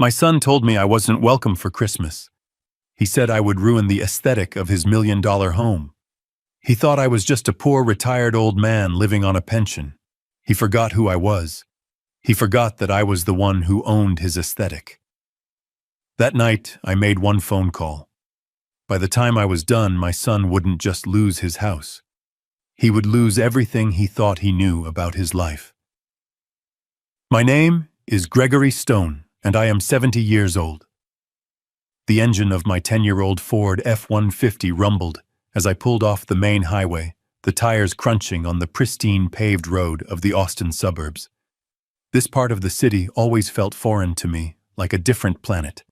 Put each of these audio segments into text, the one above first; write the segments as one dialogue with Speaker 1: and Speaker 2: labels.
Speaker 1: My son told me I wasn't welcome for Christmas. He said I would ruin the aesthetic of his $1 million home. He thought I was just a poor retired old man living on a pension. He forgot who I was. He forgot that I was the one who owned his aesthetic. That night, I made one phone call. By the time I was done, my son wouldn't just lose his house. He would lose everything he thought he knew about his life. My name is Gregory Stone, and I am 70 years old. The engine of my 10-year-old Ford F-150 rumbled as I pulled off the main highway, the tires crunching on the pristine paved road of the Austin suburbs. This part of the city always felt foreign to me, like a different planet.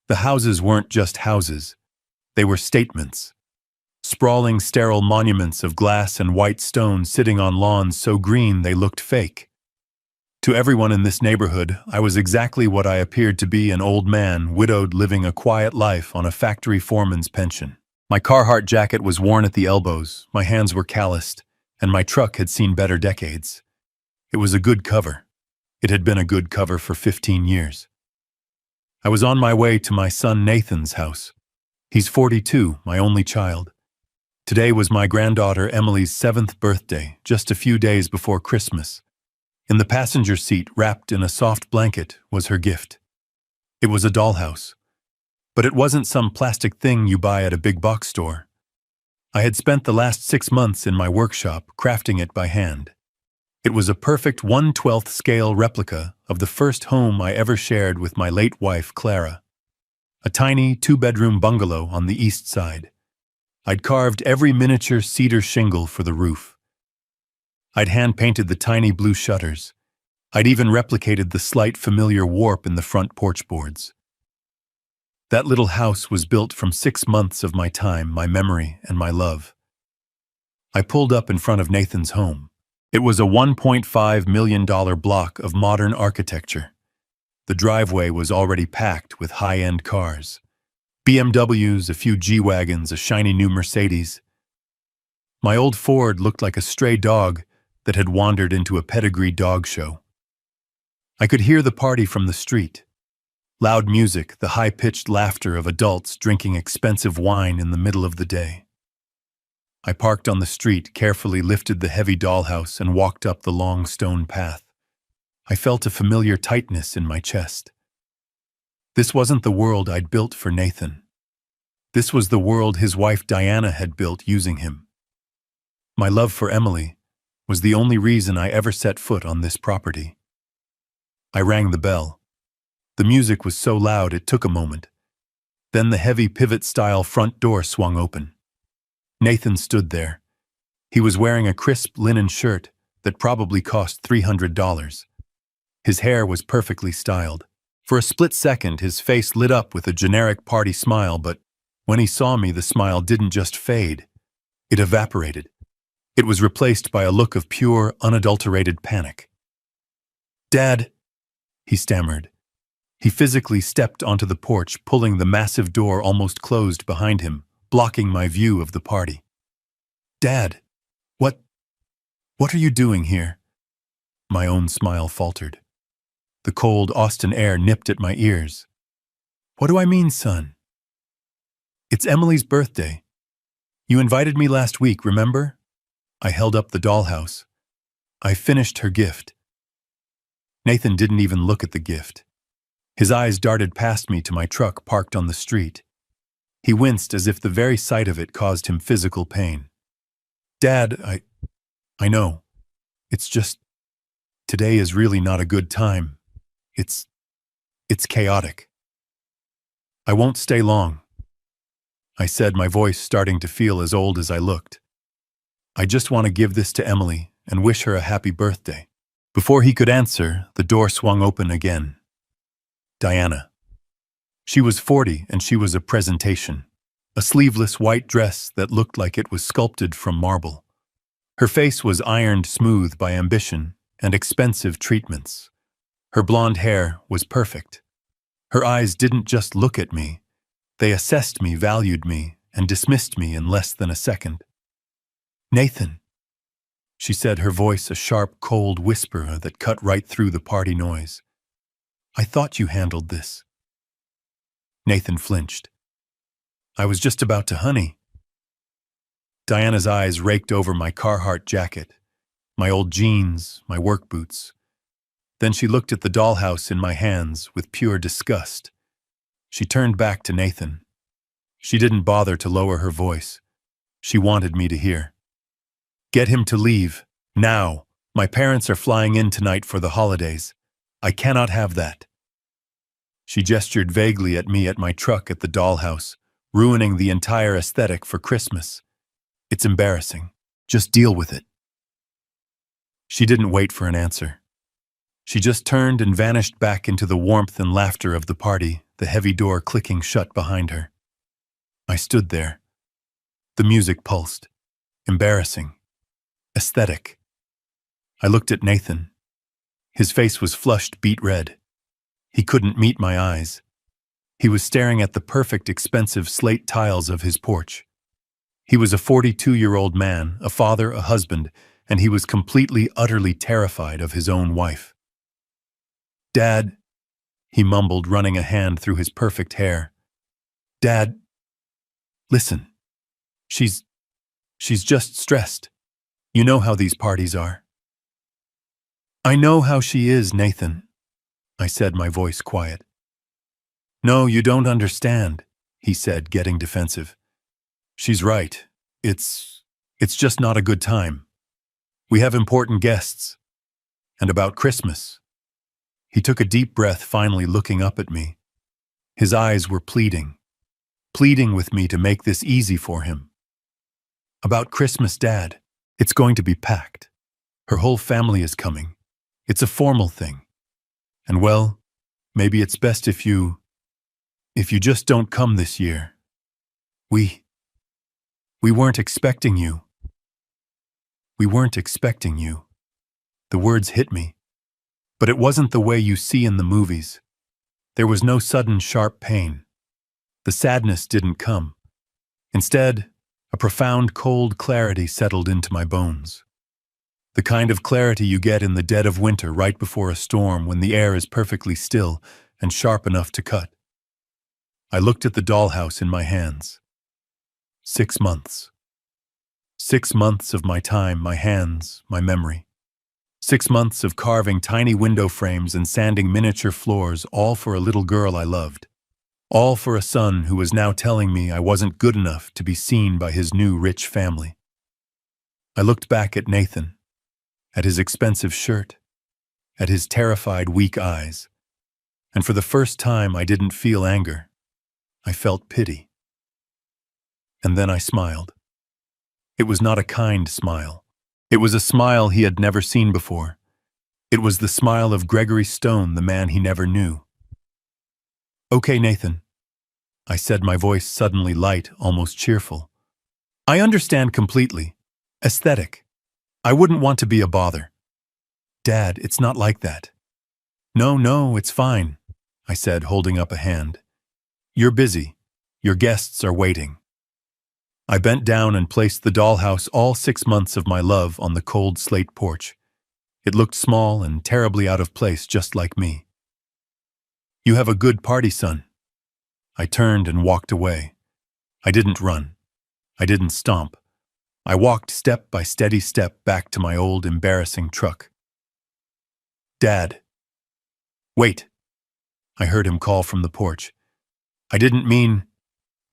Speaker 1: The houses weren't just houses. They were statements. Sprawling, sterile monuments of glass and white stone sitting on lawns so green they looked fake. To everyone in this neighborhood, I was exactly what I appeared to be, an old man, widowed, living a quiet life on a factory foreman's pension. My Carhartt jacket was worn at the elbows, my hands were calloused, and my truck had seen better decades. It was a good cover. It had been a good cover for 15 years. I was on my way to my son Nathan's house. He's 42, my only child. Today was my granddaughter Emily's 7th birthday, just a few days before Christmas. In the passenger seat, wrapped in a soft blanket, was her gift. It was a dollhouse. But it wasn't some plastic thing you buy at a big box store. I had spent the last 6 months in my workshop crafting it by hand. It was a perfect 1/12 scale replica of the first home I ever shared with my late wife, Clara. A tiny 2-bedroom bungalow on the east side. I'd carved every miniature cedar shingle for the roof. I'd hand-painted the tiny blue shutters. I'd even replicated the slight familiar warp in the front porch boards. That little house was built from 6 months of my time, my memory, and my love. I pulled up in front of Nathan's home. It was a $1.5 million block of modern architecture. The driveway was already packed with high-end cars. BMWs, a few G-Wagons, a shiny new Mercedes. My old Ford looked like a stray dog that had wandered into a pedigree dog show. I could hear the party from the street. Loud music, the high-pitched laughter of adults drinking expensive wine in the middle of the day. I parked on the street, carefully lifted the heavy dollhouse, and walked up the long stone path. I felt a familiar tightness in my chest. This wasn't the world I'd built for Nathan. This was the world his wife Diana had built using him. My love for Emily was the only reason I ever set foot on this property. I rang the bell. The music was so loud it took a moment. Then the heavy pivot-style front door swung open. Nathan stood there. He was wearing a crisp linen shirt that probably cost $300. His hair was perfectly styled. For a split second, his face lit up with a generic party smile, but when he saw me, the smile didn't just fade. It evaporated. It was replaced by a look of pure, unadulterated panic. "Dad," he stammered. He physically stepped onto the porch, pulling the massive door almost closed behind him, blocking my view of the party. "Dad, what are you doing here?" My own smile faltered. The cold Austin air nipped at my ears. "What do I mean, son?" "It's Emily's birthday. You invited me last week, remember?" I held up the dollhouse. "I finished her gift." Nathan didn't even look at the gift. His eyes darted past me to my truck parked on the street. He winced as if the very sight of it caused him physical pain. "Dad, I know. It's just, today is really not a good time. It's chaotic." "I won't stay long," I said, my voice starting to feel as old as I looked. "I just want to give this to Emily and wish her a happy birthday." Before he could answer, the door swung open again. Diana. She was 40 and she was a presentation. A sleeveless white dress that looked like it was sculpted from marble. Her face was ironed smooth by ambition and expensive treatments. Her blonde hair was perfect. Her eyes didn't just look at me. They assessed me, valued me, and dismissed me in less than a second. "Nathan," she said, her voice a sharp, cold whisper that cut right through the party noise. I thought you handled this. Nathan flinched. I was just about to, honey. Diana's eyes raked over my Carhartt jacket, my old jeans, my work boots. Then she looked at the dollhouse in my hands with pure disgust. She turned back to Nathan. She didn't bother to lower her voice. She wanted me to hear. Get him to leave, now. My parents are flying in tonight for the holidays. I cannot have that. She gestured vaguely at me at my truck at the dollhouse, ruining the entire aesthetic for Christmas. It's embarrassing. Just deal with it. She didn't wait for an answer. She just turned and vanished back into the warmth and laughter of the party, the heavy door clicking shut behind her. I stood there. The music pulsed. Embarrassing. Aesthetic. I looked at Nathan. His face was flushed beet red. He couldn't meet my eyes. He was staring at the perfect, expensive slate tiles of his porch. He was a 42-year-old man, a father, a husband, and he was completely, utterly terrified of his own wife. Dad, he mumbled, running a hand through his perfect hair. Dad, listen. She's just stressed. You know how these parties are. I know how she is, Nathan, I said, my voice quiet. No, you don't understand, he said, getting defensive. She's right. It's just not a good time. We have important guests. And about Christmas. He took a deep breath, finally looking up at me. His eyes were pleading with me to make this easy for him. About Christmas, Dad. It's going to be packed. Her whole family is coming. It's a formal thing. And well, maybe it's best if you just don't come this year. We weren't expecting you. We weren't expecting you. The words hit me. But it wasn't the way you see in the movies. There was no sudden sharp pain. The sadness didn't come. Instead, a profound cold clarity settled into my bones. The kind of clarity you get in the dead of winter right before a storm when the air is perfectly still and sharp enough to cut. I looked at the dollhouse in my hands. 6 months. 6 months of my time, my hands, my memory. 6 months of carving tiny window frames and sanding miniature floors, all for a little girl I loved. All for a son who was now telling me I wasn't good enough to be seen by his new rich family. I looked back at Nathan, at his expensive shirt, at his terrified, weak eyes, and for the first time I didn't feel anger. I felt pity. And then I smiled. It was not a kind smile. It was a smile he had never seen before. It was the smile of Gregory Stone, the man he never knew. Okay, Nathan, I said, my voice suddenly light, almost cheerful. I understand completely. Aesthetic. I wouldn't want to be a bother. Dad, it's not like that. No, it's fine, I said, holding up a hand. You're busy. Your guests are waiting. I bent down and placed the dollhouse, all 6 months of my love, on the cold slate porch. It looked small and terribly out of place, just like me. You have a good party, son. I turned and walked away. I didn't run. I didn't stomp. I walked step by steady step back to my old, embarrassing truck. Dad. Wait. I heard him call from the porch. I didn't mean,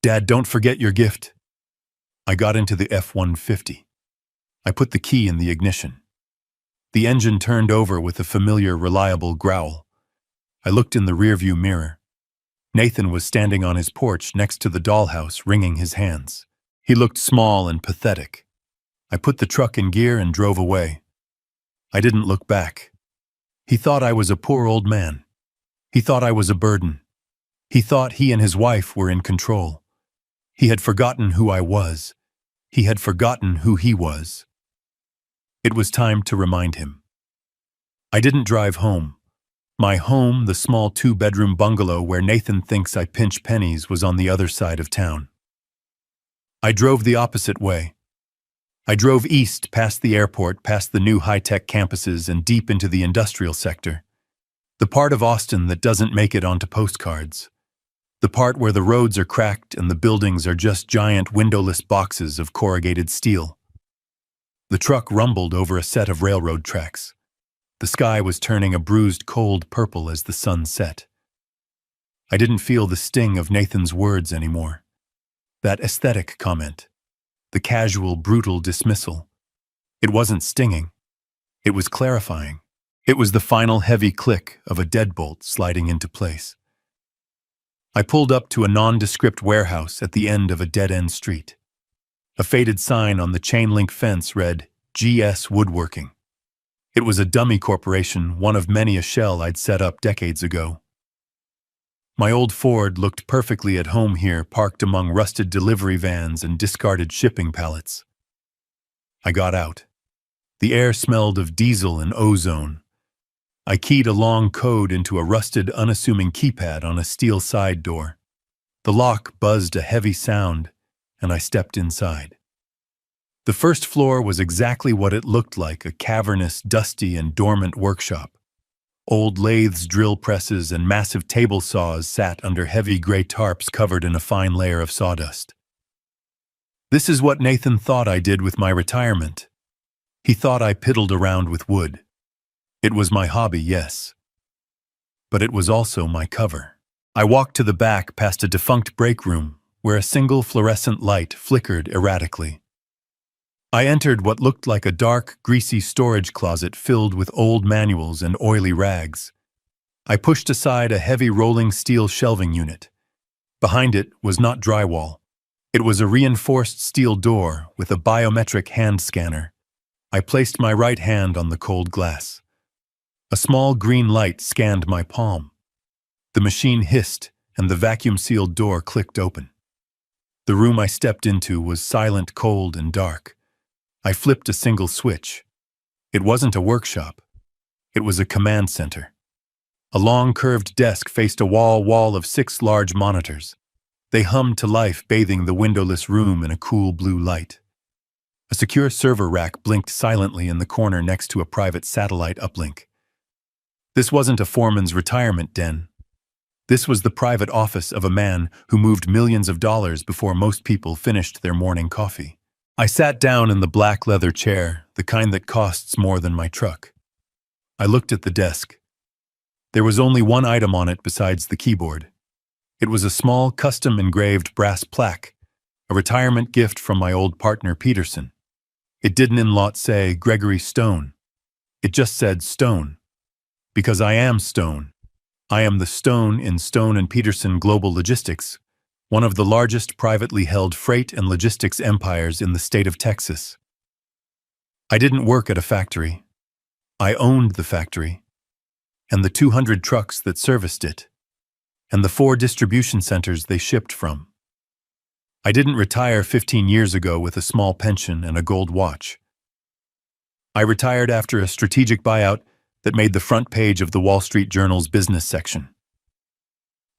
Speaker 1: Dad, don't forget your gift. I got into the F-150. I put the key in the ignition. The engine turned over with a familiar, reliable growl. I looked in the rearview mirror. Nathan was standing on his porch next to the dollhouse, wringing his hands. He looked small and pathetic. I put the truck in gear and drove away. I didn't look back. He thought I was a poor old man. He thought I was a burden. He thought he and his wife were in control. He had forgotten who I was. He had forgotten who he was. It was time to remind him. I didn't drive home. My home, the small 2-bedroom bungalow where Nathan thinks I pinch pennies, was on the other side of town. I drove the opposite way. I drove east, past the airport, past the new high-tech campuses, and deep into the industrial sector. The part of Austin that doesn't make it onto postcards. The part where the roads are cracked and the buildings are just giant windowless boxes of corrugated steel. The truck rumbled over a set of railroad tracks. The sky was turning a bruised cold purple as the sun set. I didn't feel the sting of Nathan's words anymore. That aesthetic comment. The casual, brutal dismissal. It wasn't stinging. It was clarifying. It was the final heavy click of a deadbolt sliding into place. I pulled up to a nondescript warehouse at the end of a dead-end street. A faded sign on the chain-link fence read, GS Woodworking. It was a dummy corporation, one of many a shell I'd set up decades ago. My old Ford looked perfectly at home here, parked among rusted delivery vans and discarded shipping pallets. I got out. The air smelled of diesel and ozone. I keyed a long code into a rusted, unassuming keypad on a steel side door. The lock buzzed a heavy sound, and I stepped inside. The first floor was exactly what it looked like, a cavernous, dusty, and dormant workshop. Old lathes, drill presses, and massive table saws sat under heavy gray tarps covered in a fine layer of sawdust. This is what Nathan thought I did with my retirement. He thought I piddled around with wood. It was my hobby, yes. But it was also my cover. I walked to the back past a defunct break room where a single fluorescent light flickered erratically. I entered what looked like a dark, greasy storage closet filled with old manuals and oily rags. I pushed aside a heavy rolling steel shelving unit. Behind it was not drywall. It was a reinforced steel door with a biometric hand scanner. I placed my right hand on the cold glass. A small green light scanned my palm. The machine hissed, and the vacuum-sealed door clicked open. The room I stepped into was silent, cold, and dark. I flipped a single switch. It wasn't a workshop. It was a command center. A long, curved desk faced a wall of 6 large monitors. They hummed to life, bathing the windowless room in a cool blue light. A secure server rack blinked silently in the corner next to a private satellite uplink. This wasn't a foreman's retirement den. This was the private office of a man who moved millions of dollars before most people finished their morning coffee. I sat down in the black leather chair, the kind that costs more than my truck. I looked at the desk. There was only one item on it besides the keyboard. It was a small, custom-engraved brass plaque, a retirement gift from my old partner Peterson. It didn't in lot say Gregory Stone. It just said Stone. Because I am Stone. I am the Stone in Stone & Peterson Global Logistics, one of the largest privately held freight and logistics empires in the state of Texas. I didn't work at a factory. I owned the factory, and the 200 trucks that serviced it, and the 4 distribution centers they shipped from. I didn't retire 15 years ago with a small pension and a gold watch. I retired after a strategic buyout that made the front page of the Wall Street Journal's business section.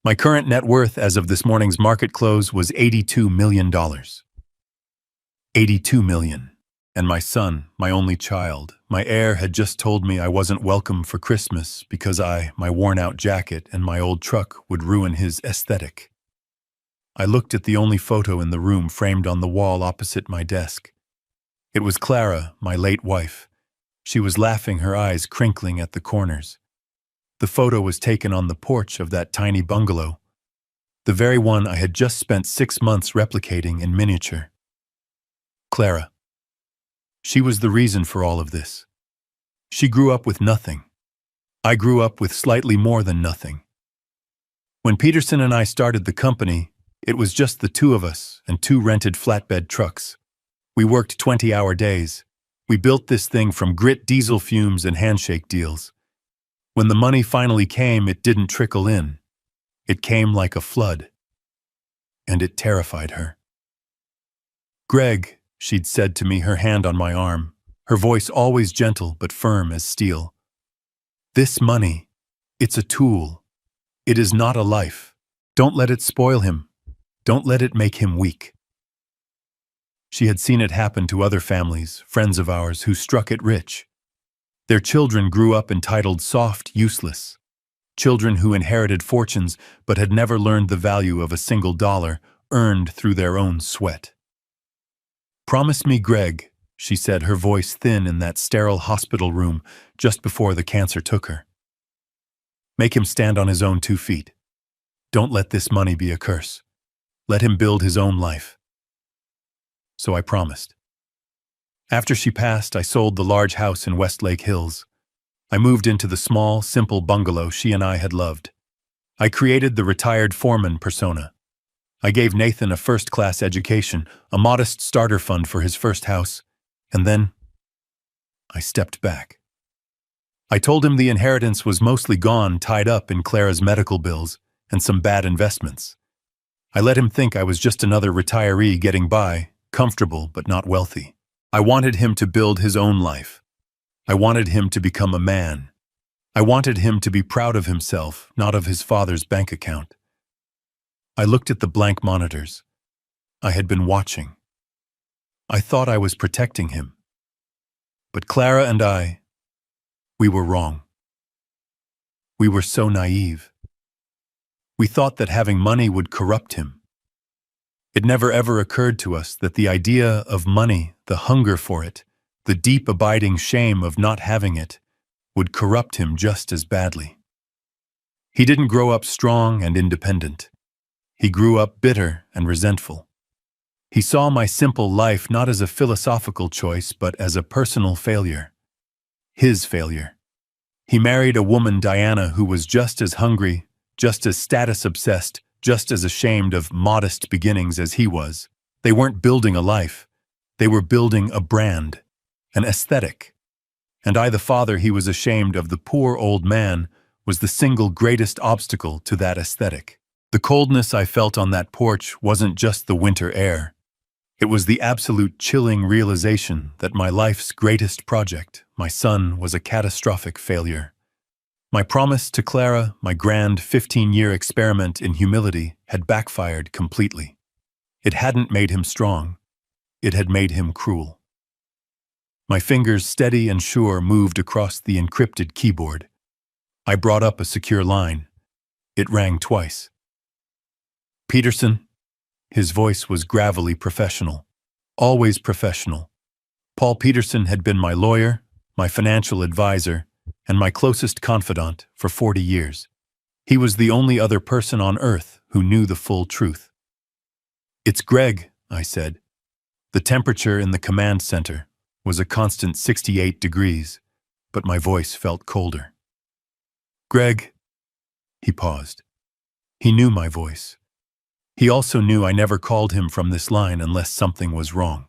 Speaker 1: My current net worth as of this morning's market close was $82 million. $82 million. And my son, my only child, my heir, had just told me I wasn't welcome for Christmas because my worn-out jacket and my old truck would ruin his aesthetic. I looked at the only photo in the room framed on the wall opposite my desk. It was Clara, my late wife. She was laughing, her eyes crinkling at the corners. The photo was taken on the porch of that tiny bungalow, the very one I had just spent 6 months replicating in miniature. Clara. She was the reason for all of this. She grew up with nothing. I grew up with slightly more than nothing. When Peterson and I started the company, it was just the 2 of us and 2 rented flatbed trucks. We worked 20-hour days. We built this thing from grit, diesel fumes, and handshake deals. When the money finally came, it didn't trickle in. It came like a flood. And it terrified her. "Greg," she'd said to me, her hand on my arm, her voice always gentle but firm as steel. "This money, it's a tool. It is not a life. Don't let it spoil him. Don't let it make him weak." She had seen it happen to other families, friends of ours, who struck it rich. Their children grew up entitled, soft, useless. children who inherited fortunes but had never learned the value of a single dollar earned through their own sweat. "Promise me, Greg," she said, her voice thin in that sterile hospital room just before the cancer took her. "Make him stand on his own 2 feet. Don't let this money be a curse. Let him build his own life." So I promised. After she passed, I sold the large house in Westlake Hills. I moved into the small, simple bungalow she and I had loved. I created the retired foreman persona. I gave Nathan a first-class education, a modest starter fund for his first house, and then I stepped back. I told him the inheritance was mostly gone, tied up in Clara's medical bills and some bad investments. I let him think I was just another retiree getting by, comfortable but not wealthy. I wanted him to build his own life. I wanted him to become a man. I wanted him to be proud of himself, not of his father's bank account. I looked at the blank monitors. I had been watching. I thought I was protecting him. But Clara and we were wrong. We were so naive. We thought that having money would corrupt him. It never ever occurred to us that the idea of money, the hunger for it, the deep abiding shame of not having it, would corrupt him just as badly. He didn't grow up strong and independent. He grew up bitter and resentful. He saw my simple life not as a philosophical choice, but as a personal failure. His failure. He married a woman, Diana, who was just as hungry, just as status-obsessed, just as ashamed of modest beginnings as he was. They weren't building a life. They were building a brand, an aesthetic. And I, the father he was ashamed of, the poor old man, was the single greatest obstacle to that aesthetic. The coldness I felt on that porch wasn't just the winter air. It was the absolute chilling realization that my life's greatest project, my son, was a catastrophic failure. My promise to Clara, my grand 15-year experiment in humility, had backfired completely. It hadn't made him strong. It had made him cruel. My fingers, steady and sure, moved across the encrypted keyboard. I brought up a secure line. It rang twice. "Peterson." His voice was gravelly professional. Always professional. Paul Peterson had been my lawyer, my financial advisor, and my closest confidant for 40 years. He was the only other person on earth who knew the full truth. "It's Greg," I said. The temperature in the command center was a constant 68 degrees, but my voice felt colder. "Greg." He paused. He knew my voice. He also knew I never called him from this line unless something was wrong.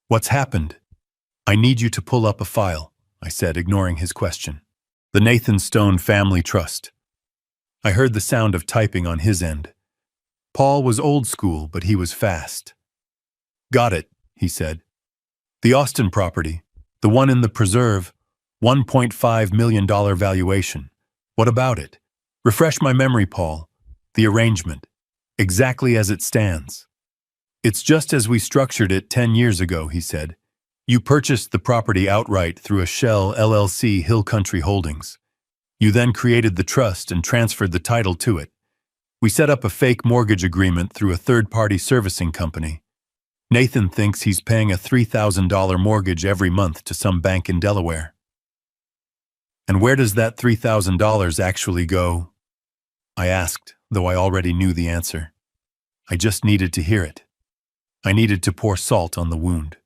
Speaker 1: "What's happened?" "I need you to pull up a file," I said, ignoring his question. "The Nathan Stone Family Trust." I heard the sound of typing on his end. Paul was old school, but he was fast. "Got it," he said. "The Austin property, the one in the preserve, $1.5 million valuation. What about it? Refresh my memory, Paul. The arrangement. Exactly as it stands." "It's just as we structured it 10 years ago," he said. "You purchased the property outright through a shell LLC, Hill Country Holdings. You then created the trust and transferred the title to it. We set up a fake mortgage agreement through a third-party servicing company. Nathan thinks he's paying a $3,000 mortgage every month to some bank in Delaware." "And where does that $3,000 actually go?" I asked, though I already knew the answer. I just needed to hear it. I needed to pour salt on the wound.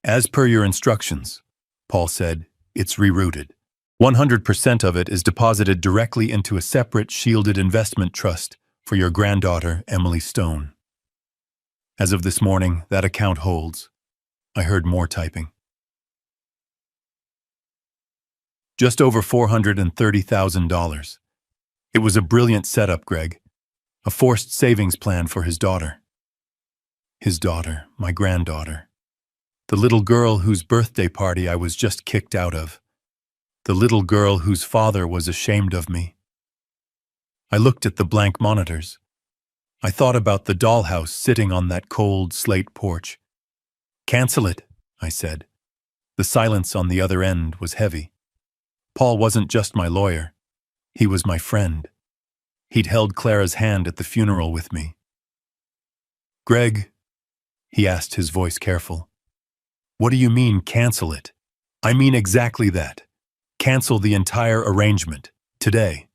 Speaker 1: "As per your instructions," Paul said, "it's rerouted. 100% of it is deposited directly into a separate shielded investment trust for your granddaughter, Emily Stone. As of this morning, that account holds." I heard more typing. "Just over $430,000. It was a brilliant setup, Greg. A forced savings plan for his daughter." His daughter, my granddaughter. The little girl whose birthday party I was just kicked out of. The little girl whose father was ashamed of me. I looked at the blank monitors. I thought about the dollhouse sitting on that cold slate porch. "Cancel it," I said. The silence on the other end was heavy. Paul wasn't just my lawyer. He was my friend. He'd held Clara's hand at the funeral with me. "Greg," he asked, his voice careful, "what do you mean, cancel it?" "I mean exactly that. Cancel the entire arrangement, today.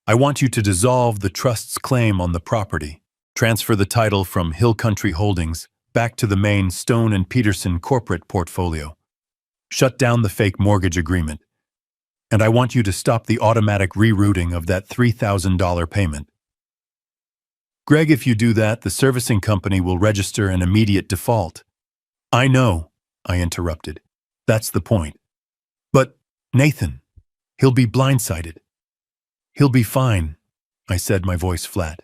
Speaker 1: I want you to dissolve the trust's claim on the property, transfer the title from Hill Country Holdings back to the main Stone and Peterson corporate portfolio, shut down the fake mortgage agreement, and I want you to stop the automatic rerouting of that $3,000 payment. Greg, if you do that, the servicing company will register an immediate default." "I know," I interrupted. "That's the point. But, Nathan, he'll be blindsided." "He'll be fine," I said, my voice flat.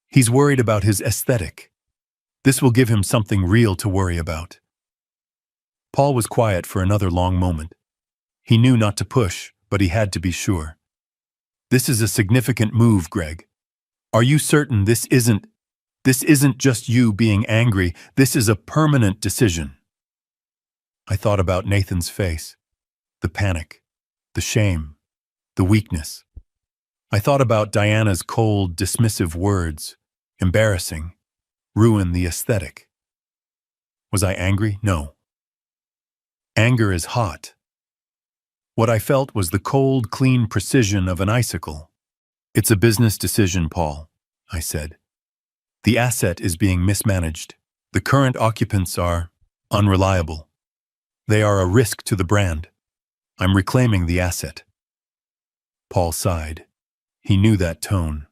Speaker 1: "He's worried about his aesthetic. This will give him something real to worry about." Paul was quiet for another long moment. He knew not to push, but he had to be sure. "This is a significant move, Greg. Are you certain this isn't just you being angry? This is a permanent decision." I thought about Nathan's face, the panic, the shame, the weakness. I thought about Diana's cold, dismissive words, embarrassing, ruin the aesthetic. Was I angry? No. Anger is hot. What I felt was the cold, clean precision of an icicle. "It's a business decision, Paul," I said. "The asset is being mismanaged. The current occupants are unreliable. They are a risk to the brand. I'm reclaiming the asset." Paul sighed. He knew that tone.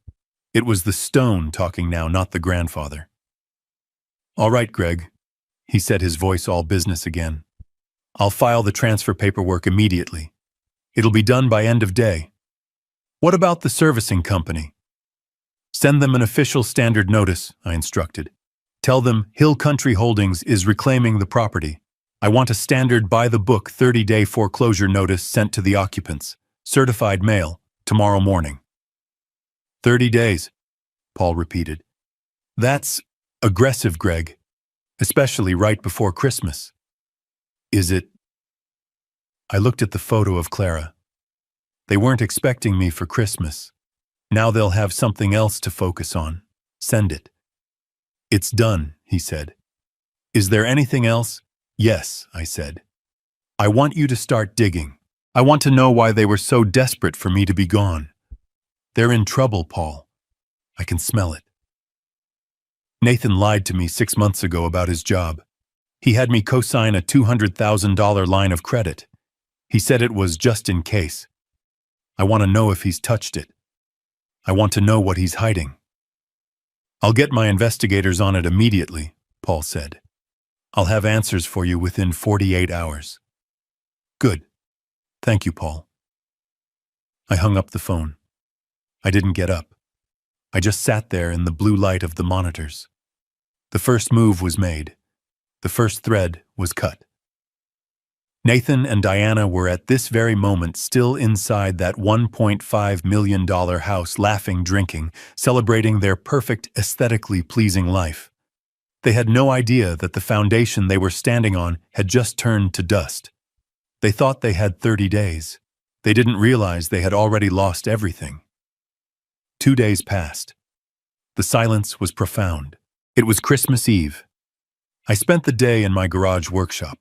Speaker 1: It was the stone talking now, not the grandfather. "All right, Greg," he said, his voice all business again. "I'll file the transfer paperwork immediately. It'll be done by end of day. What about the servicing company?" "Send them an official standard notice," I instructed. "Tell them Hill Country Holdings is reclaiming the property. I want a standard by-the-book 30-day foreclosure notice sent to the occupants. Certified mail, tomorrow morning." 30 days, Paul repeated. "That's aggressive, Greg, especially right before Christmas." "Is it?" I looked at the photo of Clara. They weren't expecting me for Christmas. Now they'll have something else to focus on. Send it. "It's done," he said. "Is there anything else?" "Yes," I said. "I want you to start digging. I want to know why they were so desperate for me to be gone. They're in trouble, Paul. I can smell it. Nathan lied to me 6 months ago about his job. He had me co-sign a $200,000 line of credit. He said it was just in case. I want to know if he's touched it. I want to know what he's hiding." "I'll get my investigators on it immediately," Paul said. "I'll have answers for you within 48 hours. "Good. Thank you, Paul." I hung up the phone. I didn't get up. I just sat there in the blue light of the monitors. The first move was made. The first thread was cut. Nathan and Diana were at this very moment still inside that $1.5 million house, laughing, drinking, celebrating their perfect, aesthetically pleasing life. They had no idea that the foundation they were standing on had just turned to dust. They thought they had 30 days. They didn't realize they had already lost everything. 2 days passed. The silence was profound. It was Christmas Eve. I spent the day in my garage workshop,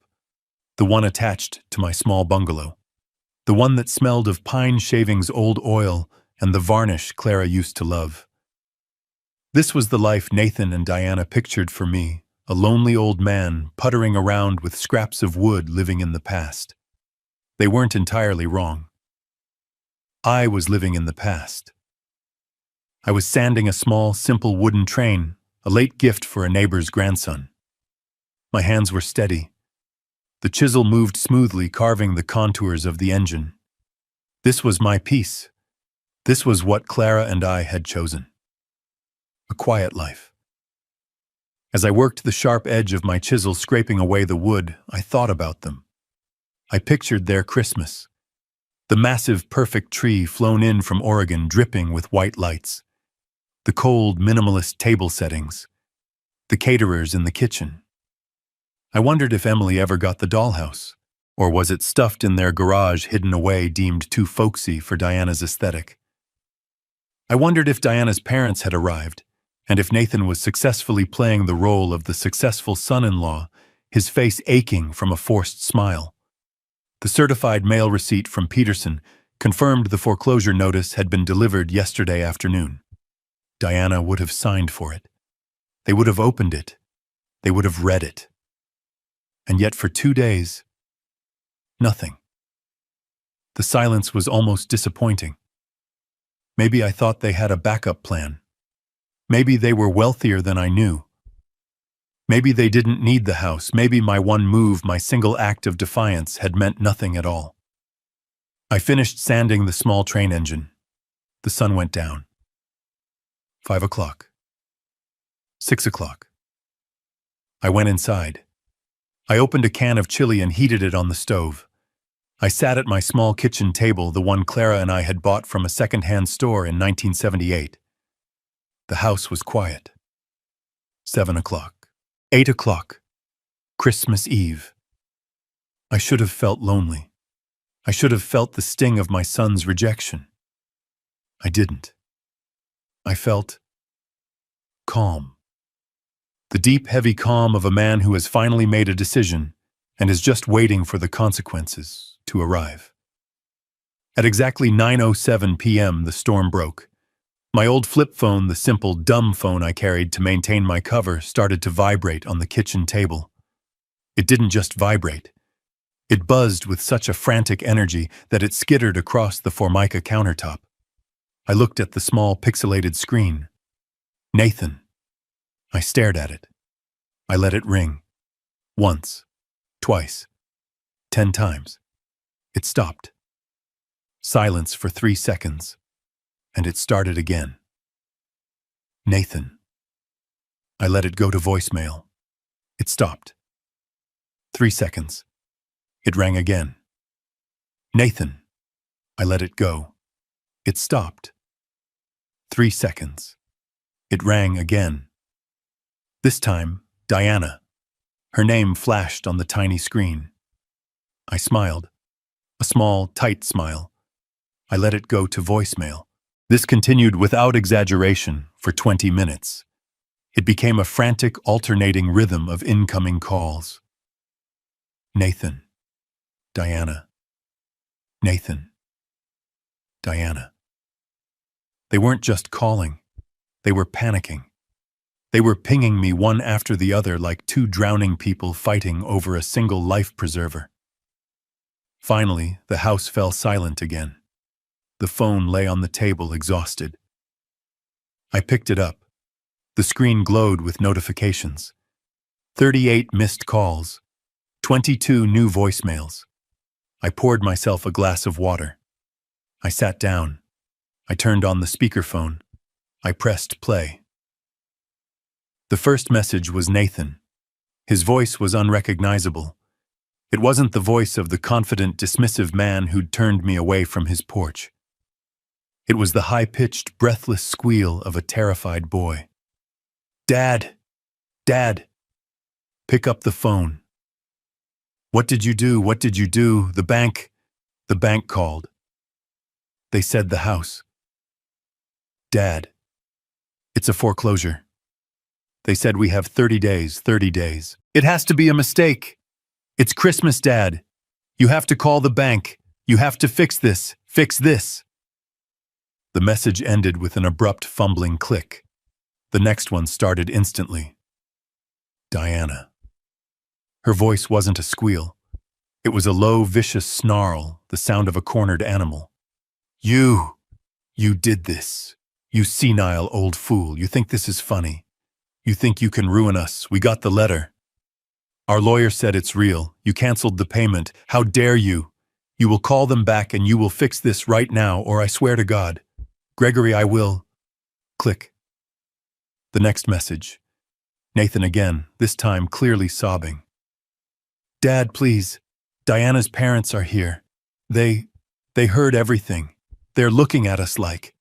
Speaker 1: the one attached to my small bungalow, the one that smelled of pine shavings, old oil, and the varnish Clara used to love. This was the life Nathan and Diana pictured for me, a lonely old man puttering around with scraps of wood, living in the past. They weren't entirely wrong. I was living in the past. I was sanding a small, simple wooden train, a late gift for a neighbor's grandson. My hands were steady. The chisel moved smoothly, carving the contours of the engine. This was my piece. This was what Clara and I had chosen. A quiet life. As I worked the sharp edge of my chisel scraping away the wood, I thought about them. I pictured their Christmas. The massive, perfect tree flown in from Oregon, dripping with white lights. The cold, minimalist table settings. The caterers in the kitchen. I wondered if Emily ever got the dollhouse, or was it stuffed in their garage, hidden away, deemed too folksy for Diana's aesthetic. I wondered if Diana's parents had arrived, and if Nathan was successfully playing the role of the successful son-in-law, his face aching from a forced smile. The certified mail receipt from Peterson confirmed the foreclosure notice had been delivered yesterday afternoon. Diana would have signed for it. They would have opened it. They would have read it. And yet for 2 days, nothing. The silence was almost disappointing. Maybe I thought they had a backup plan. Maybe they were wealthier than I knew. Maybe they didn't need the house. Maybe my one move, my single act of defiance, had meant nothing at all. I finished sanding the small train engine. The sun went down. 5 o'clock. 6 o'clock. I went inside. I opened a can of chili and heated it on the stove. I sat at my small kitchen table, the one Clara and I had bought from a second-hand store in 1978. The house was quiet. 7 o'clock. 8 o'clock. Christmas Eve. I should have felt lonely. I should have felt the sting of my son's rejection. I didn't. I felt calm. The deep, heavy calm of a man who has finally made a decision and is just waiting for the consequences to arrive. At exactly 9:07 p.m., the storm broke. My old flip phone, the simple, dumb phone I carried to maintain my cover, started to vibrate on the kitchen table. It didn't just vibrate. It buzzed with such a frantic energy that it skittered across the Formica countertop. I looked at the small, pixelated screen. Nathan. I stared at it. I let it ring. Once. Twice. 10 times. It stopped. Silence for 3 seconds. And it started again. Nathan. I let it go to voicemail. It stopped. 3 seconds. It rang again. Nathan. I let it go. It stopped. 3 seconds. It rang again. This time, Diana. Her name flashed on the tiny screen. I smiled. A small, tight smile. I let it go to voicemail. This continued without exaggeration for 20 minutes. It became a frantic, alternating rhythm of incoming calls. Nathan. Diana. Nathan. Diana. They weren't just calling. They were panicking. They were pinging me one after the other like two drowning people fighting over a single life preserver. Finally, the house fell silent again. The phone lay on the table, exhausted. I picked it up. The screen glowed with notifications. 38 missed calls. 22 new voicemails. I poured myself a glass of water. I sat down. I turned on the speakerphone. I pressed play. The first message was Nathan. His voice was unrecognizable. It wasn't the voice of the confident, dismissive man who'd turned me away from his porch. It was the high-pitched, breathless squeal of a terrified boy. Dad! Dad! Pick up the phone. What did you do? What did you do? The bank called. They said the house. Dad. It's a foreclosure. They said we have 30 days, 30 days. It has to be a mistake. It's Christmas, Dad. You have to call the bank. You have to fix this. Fix this. The message ended with an abrupt fumbling click. The next one started instantly. Diana. Her voice wasn't a squeal. It was a low, vicious snarl, the sound of a cornered animal. You did this. You senile old fool. You think this is funny. You think you can ruin us. We got the letter. Our lawyer said it's real. You canceled the payment. How dare you? You will call them back and you will fix this right now, or I swear to God. Gregory, I will. Click. The next message. Nathan again, this time clearly sobbing. Dad, please. Diana's parents are here. They heard everything. They're looking at us like,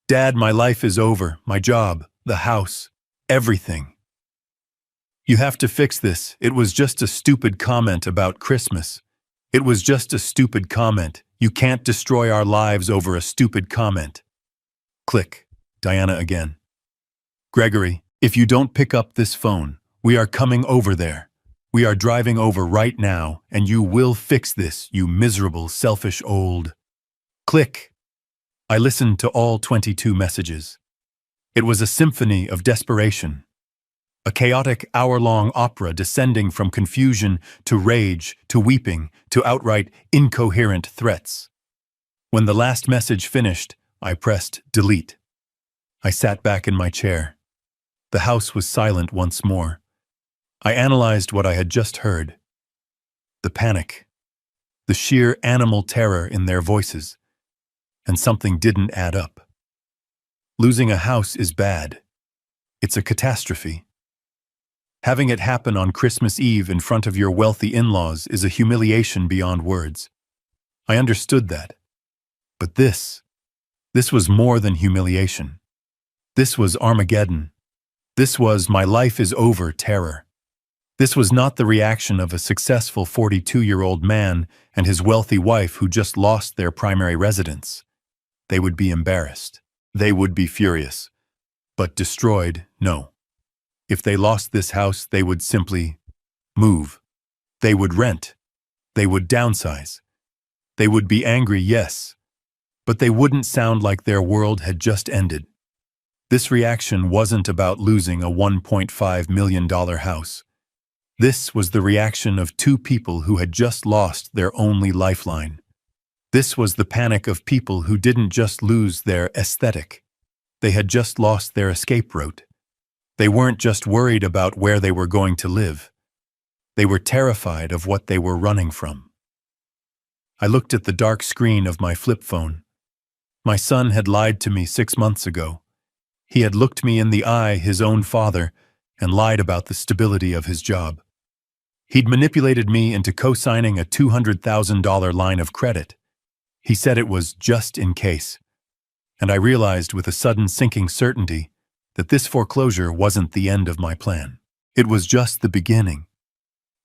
Speaker 1: Dad, my life is over, my job, the house, everything. You have to fix this. It was just a stupid comment about Christmas. It was just a stupid comment. You can't destroy our lives over a stupid comment. Click. Diana again. Gregory, if you don't pick up this phone, we are coming over there. We are driving over right now, and you will fix this, you miserable, selfish old... Click. I listened to all 22 messages. It was a symphony of desperation. A chaotic hour-long opera descending from confusion to rage to weeping to outright incoherent threats. When the last message finished, I pressed delete. I sat back in my chair. The house was silent once more. I analyzed what I had just heard. The panic. The sheer animal terror in their voices. And something didn't add up. Losing a house is bad. It's a catastrophe. Having it happen on Christmas Eve in front of your wealthy in-laws is a humiliation beyond words. I understood that. But this was more than humiliation. This was Armageddon. This was my life is over terror. This was not the reaction of a successful 42-year-old man and his wealthy wife who just lost their primary residence. They would be embarrassed. They would be furious. But destroyed, no. If they lost this house, they would simply move. They would rent. They would downsize. They would be angry, yes. But they wouldn't sound like their world had just ended. This reaction wasn't about losing a $1.5 million house. This was the reaction of two people who had just lost their only lifeline. This was the panic of people who didn't just lose their aesthetic. They had just lost their escape route. They weren't just worried about where they were going to live. They were terrified of what they were running from. I looked at the dark screen of my flip phone. My son had lied to me 6 months ago. He had looked me in the eye, his own father, and lied about the stability of his job. He'd manipulated me into co-signing a $200,000 line of credit. He said it was just in case. And I realized with a sudden sinking certainty that this foreclosure wasn't the end of my plan. It was just the beginning.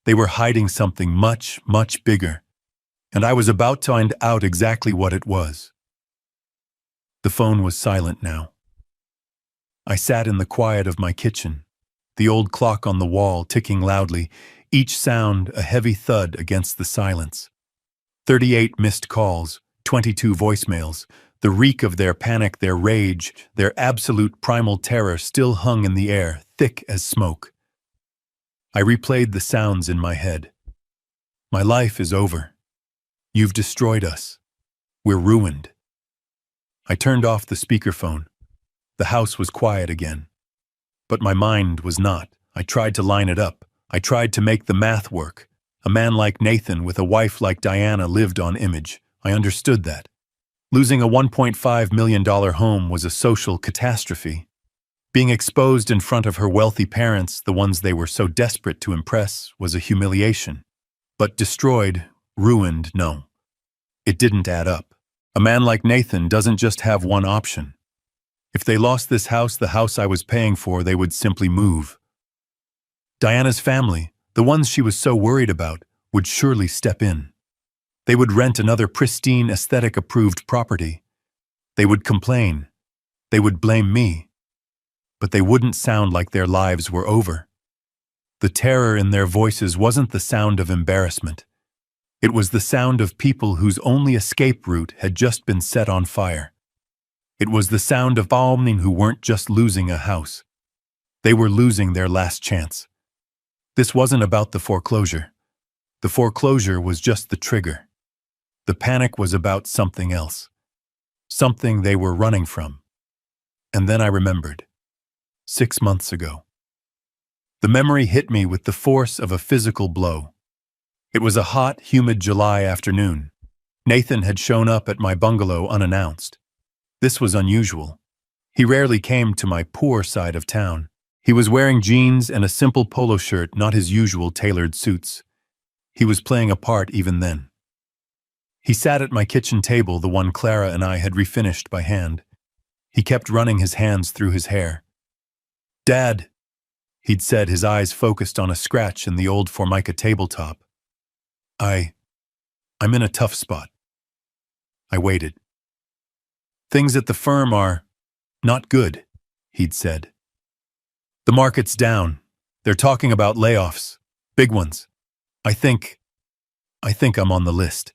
Speaker 1: They were hiding something much, much bigger, and I was about to find out exactly what it was. The phone was silent now. I sat in the quiet of my kitchen, the old clock on the wall ticking loudly, each sound a heavy thud against the silence. 38 missed calls, 22 voicemails. The reek of their panic, their rage, their absolute primal terror still hung in the air, thick as smoke. I replayed the sounds in my head. My life is over. You've destroyed us. We're ruined. I turned off the speakerphone. The house was quiet again. But my mind was not. I tried to line it up. I tried to make the math work. A man like Nathan with a wife like Diana lived on image. I understood that. Losing a $1.5 million home was a social catastrophe. Being exposed in front of her wealthy parents, the ones they were so desperate to impress, was a humiliation. But destroyed, ruined, no. It didn't add up. A man like Nathan doesn't just have one option. If they lost this house, the house I was paying for, they would simply move. Diana's family, the ones she was so worried about, would surely step in. They would rent another pristine, aesthetic-approved property. They would complain. They would blame me. But they wouldn't sound like their lives were over. The terror in their voices wasn't the sound of embarrassment. It was the sound of people whose only escape route had just been set on fire. It was the sound of Balmning who weren't just losing a house. They were losing their last chance. This wasn't about the foreclosure. The foreclosure was just the trigger. The panic was about something else. Something they were running from. And then I remembered. 6 months ago. The memory hit me with the force of a physical blow. It was a hot, humid July afternoon. Nathan had shown up at my bungalow unannounced. This was unusual. He rarely came to my poor side of town. He was wearing jeans and a simple polo shirt, not his usual tailored suits. He was playing a part even then. He sat at my kitchen table, the one Clara and I had refinished by hand. He kept running his hands through his hair. "Dad," he'd said, his eyes focused on a scratch in the old Formica tabletop. I'm in a tough spot." I waited. "Things at the firm are..." Not good, he'd said. The market's down. They're talking about layoffs. Big ones. I think I'm on the list.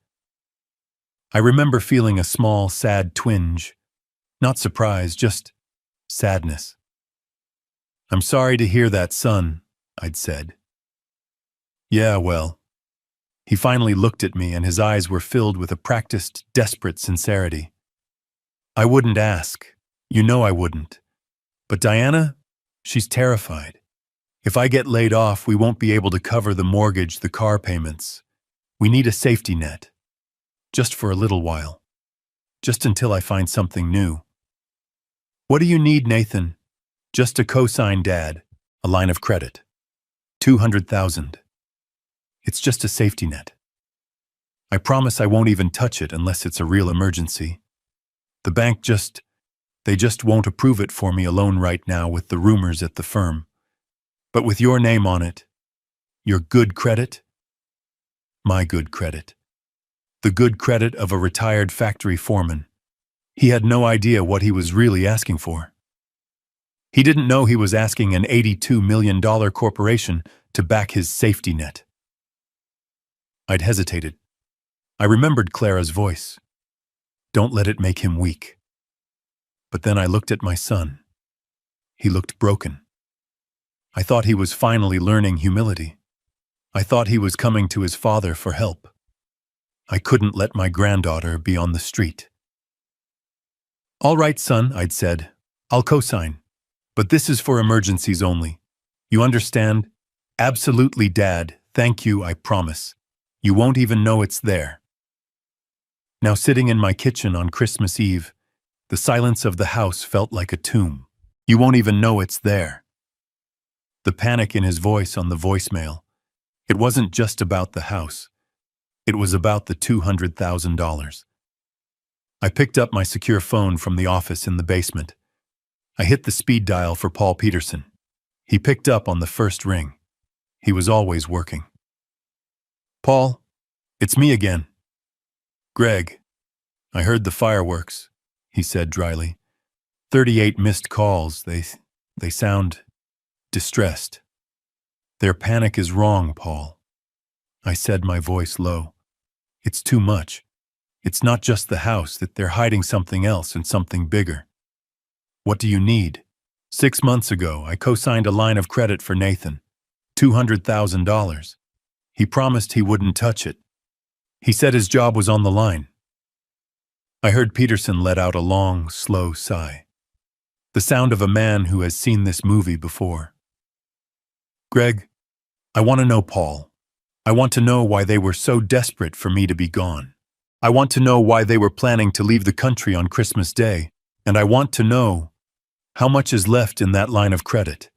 Speaker 1: I remember feeling a small, sad twinge. Not surprise, just sadness. I'm sorry to hear that, son, I'd said. Yeah, well. He finally looked at me and his eyes were filled with a practiced, desperate sincerity. I wouldn't ask. You know I wouldn't. But Diana, she's terrified. If I get laid off, we won't be able to cover the mortgage, the car payments. We need a safety net. Just for a little while. Just until I find something new. What do you need, Nathan? Just a cosign, Dad. A line of credit. 200,000. It's just a safety net. I promise I won't even touch it unless it's a real emergency. The bank they just won't approve it for me alone right now with the rumors at the firm. But with your name on it, your good credit, my good credit, the good credit of a retired factory foreman. He had no idea what he was really asking for. He didn't know he was asking an $82 million corporation to back his safety net. I'd hesitated. I remembered Clara's voice. Don't let it make him weak. But then I looked at my son. He looked broken. I thought he was finally learning humility. I thought he was coming to his father for help. I couldn't let my granddaughter be on the street. All right, son, I'd said. I'll cosign. But this is for emergencies only. You understand? Absolutely, Dad. Thank you, I promise. You won't even know it's there. Now sitting in my kitchen on Christmas Eve, the silence of the house felt like a tomb. You won't even know it's there. The panic in his voice on the voicemail. It wasn't just about the house. It was about the $200,000. I picked up my secure phone from the office in the basement. I hit the speed dial for Paul Peterson. He picked up on the first ring. He was always working. Paul, it's me again. Greg, I heard the fireworks, he said dryly. 38 missed calls. They sound distressed. Their panic is wrong, Paul. I said, my voice low. It's too much. It's not just the house, that they're hiding something else and something bigger. What do you need? 6 months ago, I co-signed a line of credit for Nathan. $200,000. He promised he wouldn't touch it. He said his job was on the line. I heard Peterson let out a long, slow sigh. The sound of a man who has seen this movie before. Greg, I want to know Paul. I want to know why they were so desperate for me to be gone. I want to know why they were planning to leave the country on Christmas Day, and I want to know how much is left in that line of credit.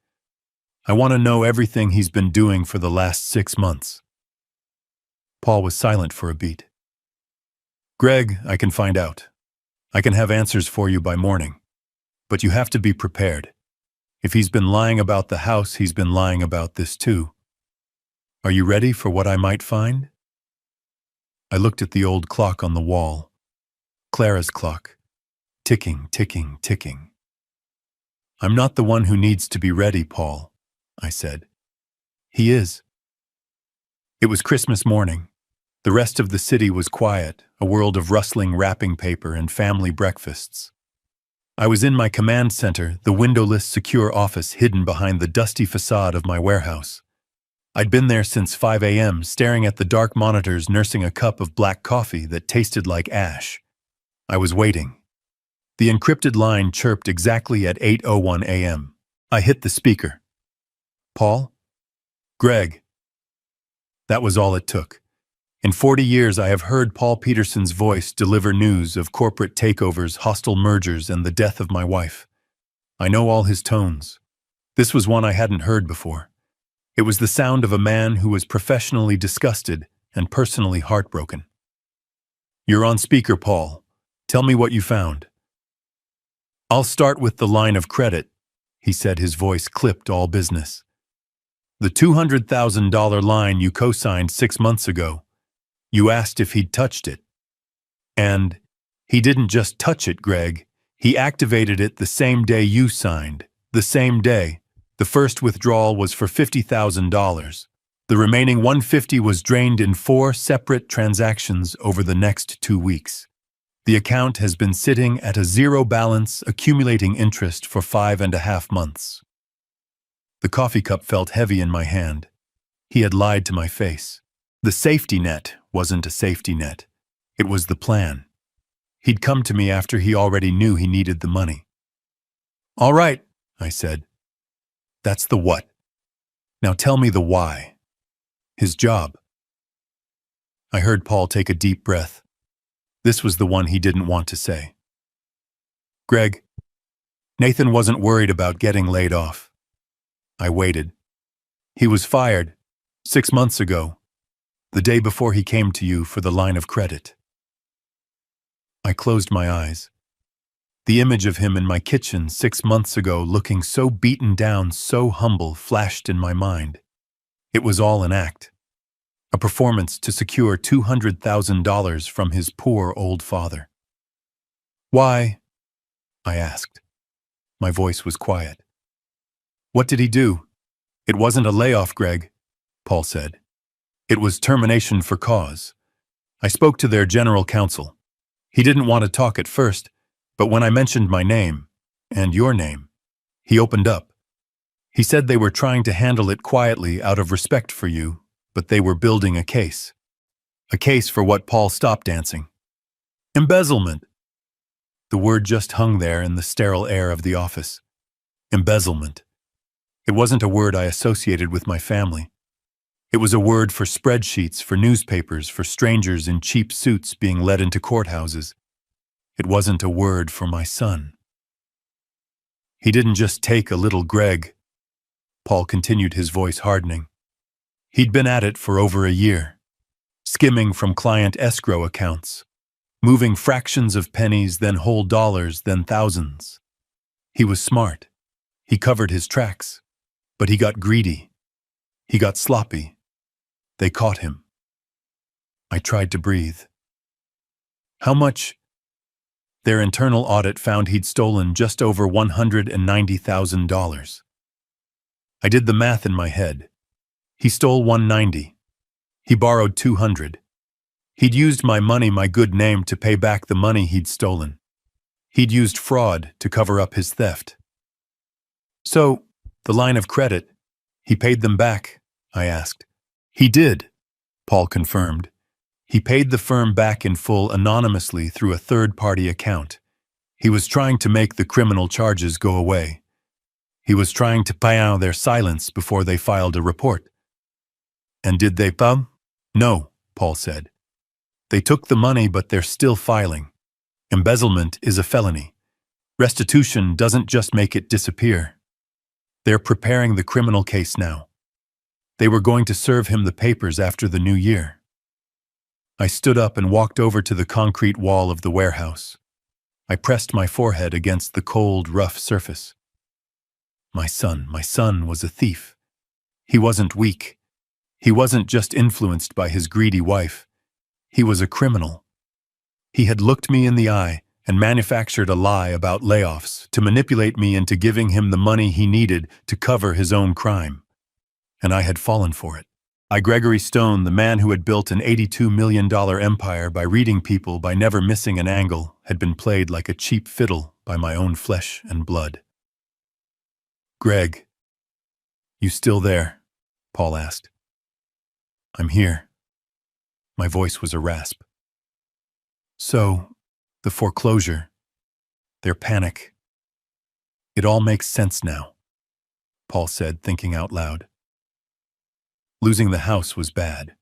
Speaker 1: I want to know everything he's been doing for the last 6 months. Paul was silent for a beat. Greg, I can find out. I can have answers for you by morning. But you have to be prepared. If he's been lying about the house, he's been lying about this too. Are you ready for what I might find? I looked at the old clock on the wall. Clara's clock. Ticking, ticking, ticking. I'm not the one who needs to be ready, Paul, I said. He is. It was Christmas morning. The rest of the city was quiet, a world of rustling wrapping paper and family breakfasts. I was in my command center, the windowless, secure office hidden behind the dusty facade of my warehouse. I'd been there since 5 a.m., staring at the dark monitors, nursing a cup of black coffee that tasted like ash. I was waiting. The encrypted line chirped exactly at 8:01 a.m. I hit the speaker. Paul? Greg. That was all it took. In 40 years, I have heard Paul Peterson's voice deliver news of corporate takeovers, hostile mergers, and the death of my wife. I know all his tones. This was one I hadn't heard before. It was the sound of a man who was professionally disgusted and personally heartbroken. You're on speaker, Paul. Tell me what you found. I'll start with the line of credit, he said, his voice clipped all business. The $200,000 line you co-signed 6 months ago. You asked if he'd touched it. And he didn't just touch it, Greg. He activated it the same day you signed, the same day. The first withdrawal was for $50,000. The remaining $150,000 was drained in 4 separate transactions over the next 2 weeks. The account has been sitting at a zero balance, accumulating interest for 5.5 months. The coffee cup felt heavy in my hand. He had lied to my face. The safety net wasn't a safety net. It was the plan. He'd come to me after he already knew he needed the money. "All right," I said. "That's the what. Now tell me the why." "His job." I heard Paul take a deep breath. This was the one he didn't want to say. "Greg, Nathan wasn't worried about getting laid off." I waited. "He was fired 6 months ago, the day before he came to you for the line of credit." I closed my eyes. The image of him in my kitchen 6 months ago, looking so beaten down, so humble, flashed in my mind. It was all an act. A performance to secure $200,000 from his poor old father. "Why?" I asked. My voice was quiet. "What did he do?" "It wasn't a layoff, Greg," Paul said. "It was termination for cause. I spoke to their general counsel. He didn't want to talk at first, but when I mentioned my name, and your name, he opened up. He said they were trying to handle it quietly out of respect for you, but they were building a case. A case for what Paul stopped dancing. Embezzlement." The word just hung there in the sterile air of the office. Embezzlement. It wasn't a word I associated with my family. It was a word for spreadsheets, for newspapers, for strangers in cheap suits being led into courthouses. It wasn't a word for my son. "He didn't just take a little Greg," Paul continued, his voice hardening. "He'd been at it for over a year, skimming from client escrow accounts, moving fractions of pennies, then whole dollars, then thousands. He was smart. He covered his tracks. But he got greedy. He got sloppy. They caught him." I tried to breathe. "How much?" "Their internal audit found he'd stolen just over $190,000. I did the math in my head. He stole $190. He borrowed $200. He'd used my money, my good name, to pay back the money he'd stolen. He'd used fraud to cover up his theft." "So, the line of credit, he paid them back?" I asked. "He did," Paul confirmed. "He paid the firm back in full anonymously through a third-party account. He was trying to make the criminal charges go away. He was trying to pay out their silence before they filed a report." "And did they pay?" "No," Paul said. "They took the money, but they're still filing. Embezzlement is a felony. Restitution doesn't just make it disappear. They're preparing the criminal case now. They were going to serve him the papers after the new year." I stood up and walked over to the concrete wall of the warehouse. I pressed my forehead against the cold, rough surface. My son was a thief. He wasn't weak. He wasn't just influenced by his greedy wife. He was a criminal. He had looked me in the eye and manufactured a lie about layoffs to manipulate me into giving him the money he needed to cover his own crime. And I had fallen for it. Gregory Stone, the man who had built an $82 million empire by reading people, by never missing an angle, had been played like a cheap fiddle by my own flesh and blood. "Greg, you still there?" Paul asked. "I'm here." My voice was a rasp. "So, the foreclosure, their panic. It all makes sense now," Paul said, thinking out loud. Losing the house was bad.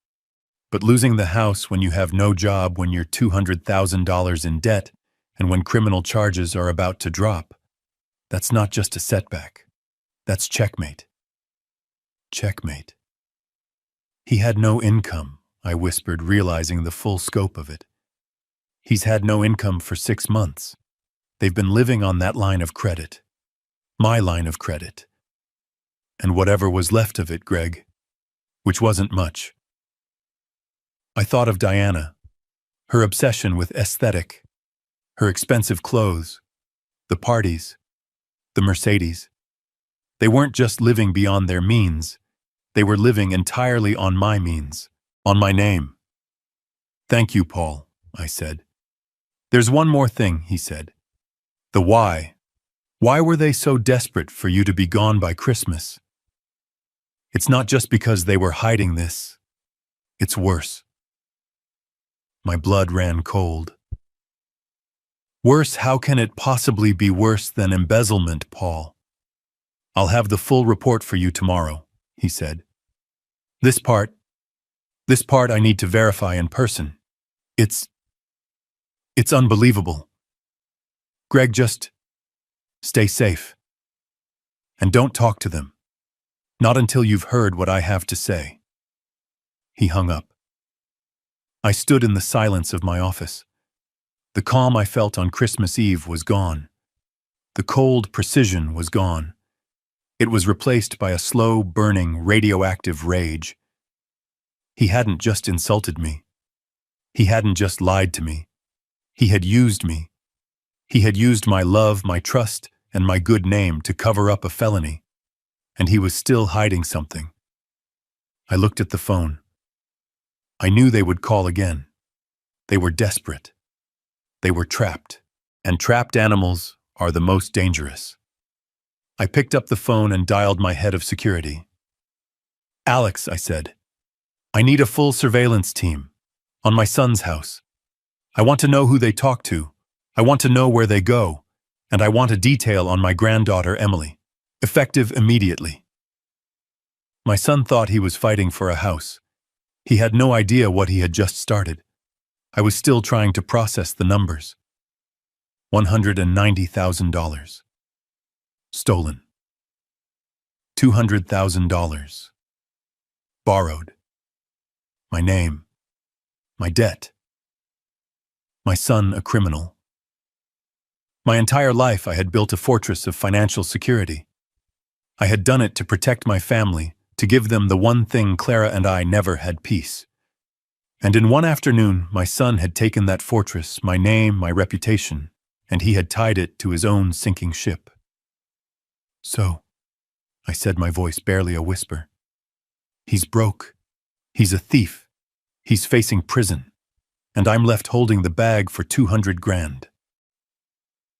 Speaker 1: But losing the house when you have no job, when you're $200,000 in debt, and when criminal charges are about to drop, that's not just a setback. That's checkmate. Checkmate. "He had no income," I whispered, realizing the full scope of it. "He's had no income for 6 months. They've been living on that line of credit. My line of credit. And whatever was left of it, Greg. Which wasn't much." I thought of Diana, her obsession with aesthetic, her expensive clothes, The parties, the Mercedes. They weren't just living beyond their means. They were living entirely on my means, on my name. Thank you, Paul, I said. There's one more thing, he said. The why. Why were they so desperate for you to be gone by Christmas? It's not just because they were hiding this. It's worse. My blood ran cold. Worse? How can it possibly be worse than embezzlement, Paul? I'll have the full report for you tomorrow, he said. This part I need to verify in person. It's unbelievable. Greg, just stay safe. And don't talk to them. Not until you've heard what I have to say. He hung up. I stood in the silence of my office. The calm I felt on Christmas Eve was gone. The cold precision was gone. It was replaced by a slow, burning, radioactive rage. He hadn't just insulted me. He hadn't just lied to me. He had used me. He had used my love, my trust, and my good name to cover up a felony. And he was still hiding something. I looked at the phone. I knew they would call again. They were desperate. They were trapped. And trapped animals are the most dangerous. I picked up the phone and dialed my head of security. Alex, I said, I need a full surveillance team on my son's house. I want to know who they talk to. I want to know where they go. And I want a detail on my granddaughter, Emily. Effective immediately. My son thought he was fighting for a house. He had no idea what he had just started. I was still trying to process the numbers. $190,000. Stolen. $200,000. Borrowed. My name. My debt. My son a criminal. My entire life I had built a fortress of financial security. I had done it to protect my family, to give them the one thing Clara and I never had: peace. And in one afternoon, my son had taken that fortress, my name, my reputation, and he had tied it to his own sinking ship. So, I said, my voice barely a whisper, he's broke. He's a thief. He's facing prison. And I'm left holding the bag for $200,000.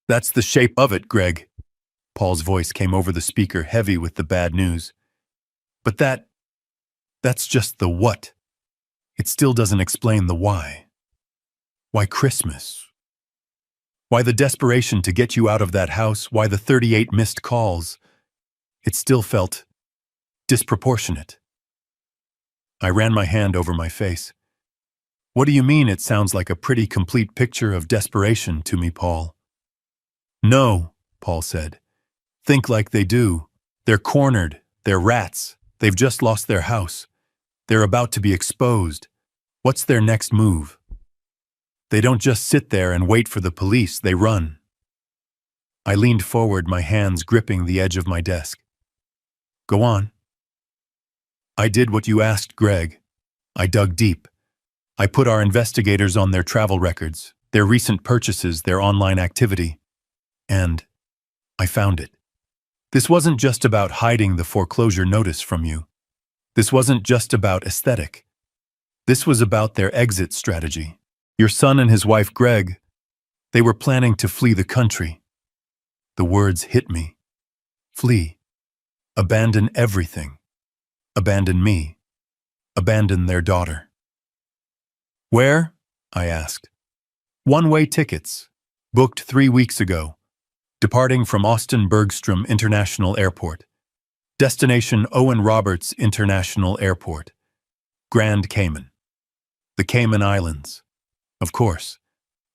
Speaker 1: That's the shape of it, Greg. Paul's voice came over the speaker, heavy with the bad news. But that's just the what. It still doesn't explain the why. Why Christmas? Why the desperation to get you out of that house? Why the 38 missed calls? It still felt disproportionate. I ran my hand over my face. What do you mean it sounds like a pretty complete picture of desperation to me, Paul? No, Paul said. Think like they do. They're cornered. They're rats. They've just lost their house. They're about to be exposed. What's their next move? They don't just sit there and wait for the police. They run. I leaned forward, my hands gripping the edge of my desk. Go on. I did what you asked, Greg. I dug deep. I put our investigators on their travel records, their recent purchases, their online activity. And I found it. This wasn't just about hiding the foreclosure notice from you. This wasn't just about aesthetic. This was about their exit strategy. Your son and his wife, Greg, they were planning to flee the country. The words hit me. Flee. Abandon everything. Abandon me. Abandon their daughter. Where? I asked. One-way tickets. Booked 3 weeks ago. Departing from Austin Bergstrom International Airport. Destination Owen Roberts International Airport. Grand Cayman. The Cayman Islands. Of course.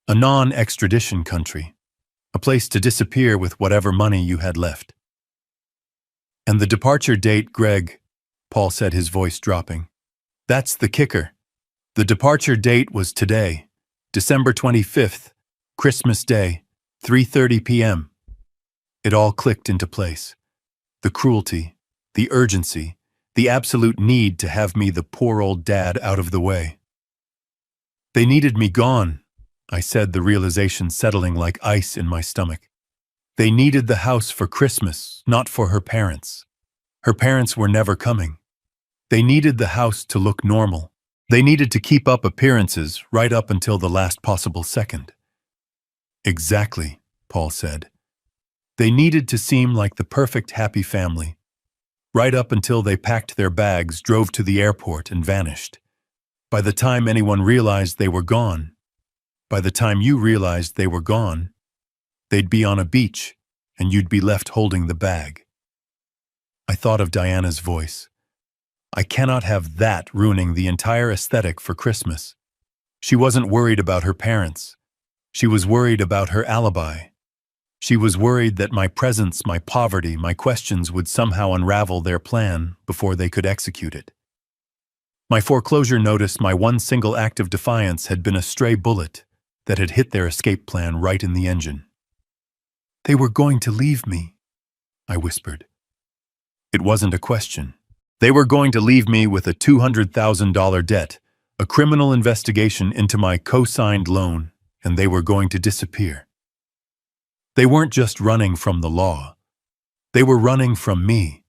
Speaker 1: A non-extradition country. A place to disappear with whatever money you had left. And the departure date, Greg, Paul said, his voice dropping. That's the kicker. The departure date was today, December 25th, Christmas Day, 3:30 p.m. It all clicked into place. The cruelty, the urgency, the absolute need to have me, the poor old dad, out of the way. They needed me gone, I said, the realization settling like ice in my stomach. They needed the house for Christmas, not for her parents. Her parents were never coming. They needed the house to look normal. They needed to keep up appearances right up until the last possible second. Exactly, Paul said. They needed to seem like the perfect happy family, right up until they packed their bags, drove to the airport, and vanished. By the time anyone realized they were gone, by the time you realized they were gone, they'd be on a beach, and you'd be left holding the bag. I thought of Diana's voice. I cannot have that ruining the entire aesthetic for Christmas. She wasn't worried about her parents. She was worried about her alibi. She was worried that my presence, my poverty, my questions would somehow unravel their plan before they could execute it. My foreclosure notice, my one single act of defiance, had been a stray bullet that had hit their escape plan right in the engine. They were going to leave me, I whispered. It wasn't a question. They were going to leave me with a $200,000 debt, a criminal investigation into my co-signed loan, and they were going to disappear. They weren't just running from the law. They were running from me.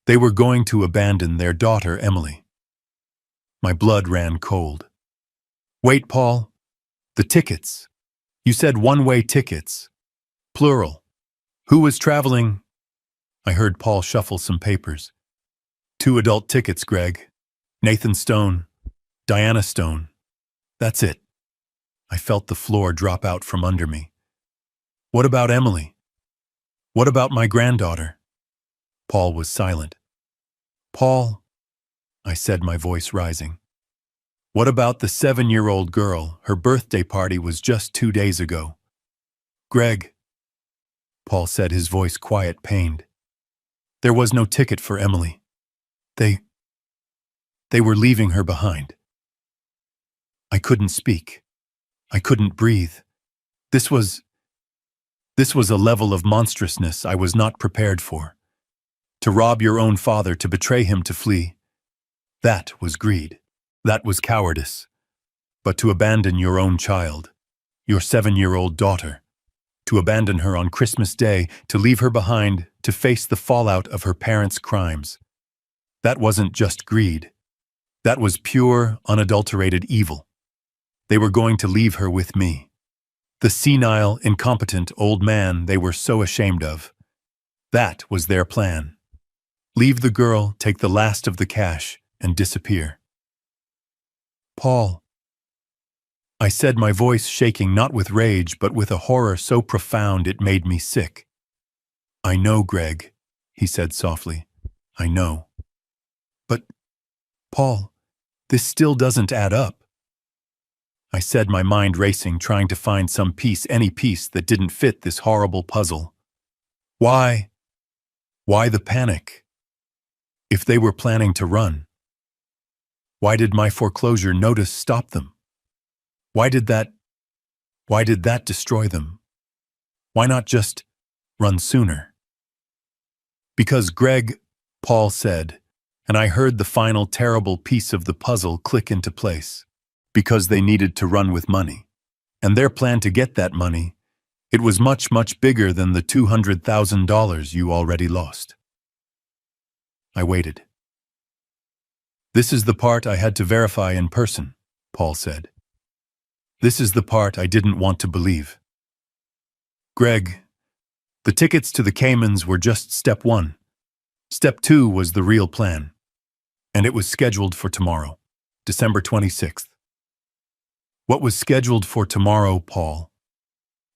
Speaker 1: They were going to abandon their daughter, Emily. My blood ran cold. Wait, Paul. The tickets. You said one-way tickets. Plural. Who was traveling? I heard Paul shuffle some papers. 2 adult tickets, Greg. Nathan Stone. Diana Stone. That's it. I felt the floor drop out from under me. What about Emily? What about my granddaughter? Paul was silent. Paul, I said, my voice rising. What about the 7-year-old girl? Her birthday party was just 2 days ago. Greg, Paul said, his voice quiet, pained. There was no ticket for Emily. They were leaving her behind. I couldn't speak. I couldn't breathe. This was a level of monstrousness I was not prepared for. To rob your own father, to betray him, to flee. That was greed. That was cowardice. But to abandon your own child, your 7-year-old daughter, to abandon her on Christmas Day, to leave her behind, to face the fallout of her parents' crimes. That wasn't just greed. That was pure, unadulterated evil. They were going to leave her with me. The senile, incompetent old man they were so ashamed of. That was their plan. Leave the girl, take the last of the cash, and disappear. Paul, I said, my voice shaking not with rage but with a horror so profound it made me sick. I know, Greg, he said softly. I know. But, Paul, this still doesn't add up. I said, my mind racing, trying to find some piece, any piece that didn't fit this horrible puzzle. Why? Why the panic? If they were planning to run, why did my foreclosure notice stop them? Why did that destroy them? Why not just run sooner? Because Greg, Paul said, and I heard the final terrible piece of the puzzle click into place. Because they needed to run with money. And their plan to get that money, it was much, much bigger than the $200,000 you already lost. I waited. This is the part I had to verify in person, Paul said. This is the part I didn't want to believe. Greg, the tickets to the Caymans were just step 1. Step 2 was the real plan. And it was scheduled for tomorrow, December 26th. What was scheduled for tomorrow, Paul?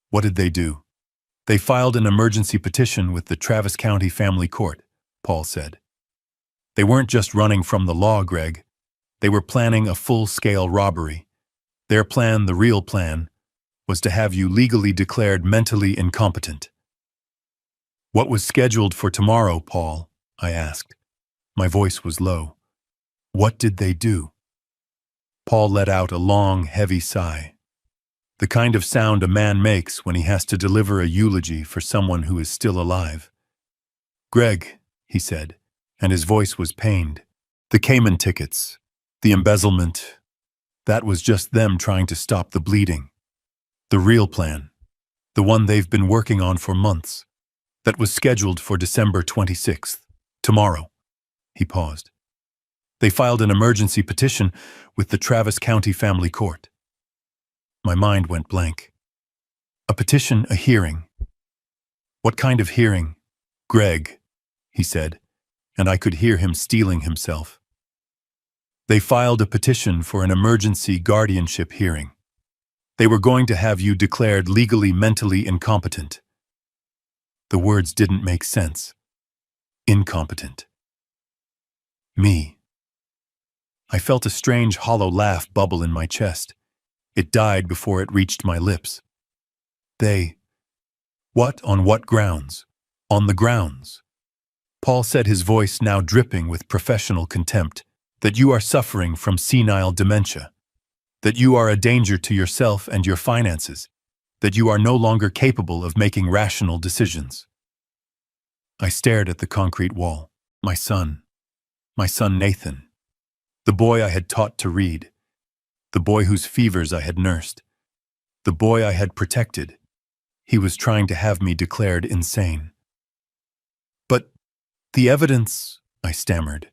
Speaker 1: What did they do? They filed an emergency petition with the Travis County Family Court, Paul said. They weren't just running from the law, Greg. They were planning a full-scale robbery. Their plan, the real plan, was to have you legally declared mentally incompetent. What was scheduled for tomorrow, Paul? I asked. My voice was low. What did they do? Paul let out a long, heavy sigh. The kind of sound a man makes when he has to deliver a eulogy for someone who is still alive. Greg, he said, and his voice was pained. The Cayman tickets, the embezzlement, that was just them trying to stop the bleeding. The real plan, The one they've been working on for months. That was scheduled for December 26th. Tomorrow. He paused. They filed an emergency petition with the Travis County Family Court. My mind went blank. A petition, a hearing. What kind of hearing? Greg, he said, and I could hear him steeling himself. They filed a petition for an emergency guardianship hearing. They were going to have you declared legally mentally incompetent. The words didn't make sense. Incompetent. Me. I felt a strange hollow laugh bubble in my chest. It died before it reached my lips. They. What? On what grounds? On the grounds. Paul said, his voice now dripping with professional contempt, that you are suffering from senile dementia, that you are a danger to yourself and your finances, that you are no longer capable of making rational decisions. I stared at the concrete wall. My son Nathan, the boy I had taught to read, the boy whose fevers I had nursed, the boy I had protected. He was trying to have me declared insane. But the evidence, I stammered.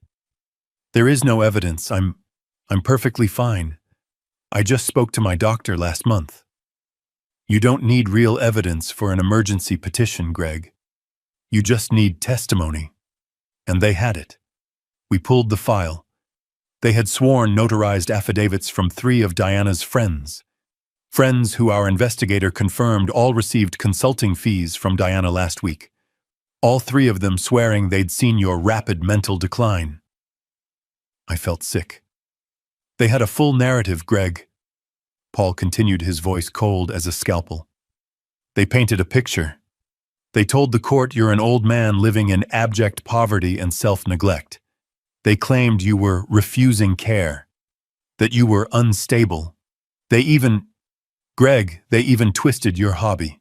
Speaker 1: There is no evidence. I'm perfectly fine. I just spoke to my doctor last month. You don't need real evidence for an emergency petition, Greg. You just need testimony. And they had it. We pulled the file. They had sworn notarized affidavits from 3 of Diana's friends. Friends who our investigator confirmed all received consulting fees from Diana last week. All 3 of them swearing they'd seen your rapid mental decline. I felt sick. They had a full narrative, Greg. Paul continued, his voice cold as a scalpel. They painted a picture. They told the court you're an old man living in abject poverty and self-neglect. They claimed you were refusing care, that you were unstable. They even twisted your hobby.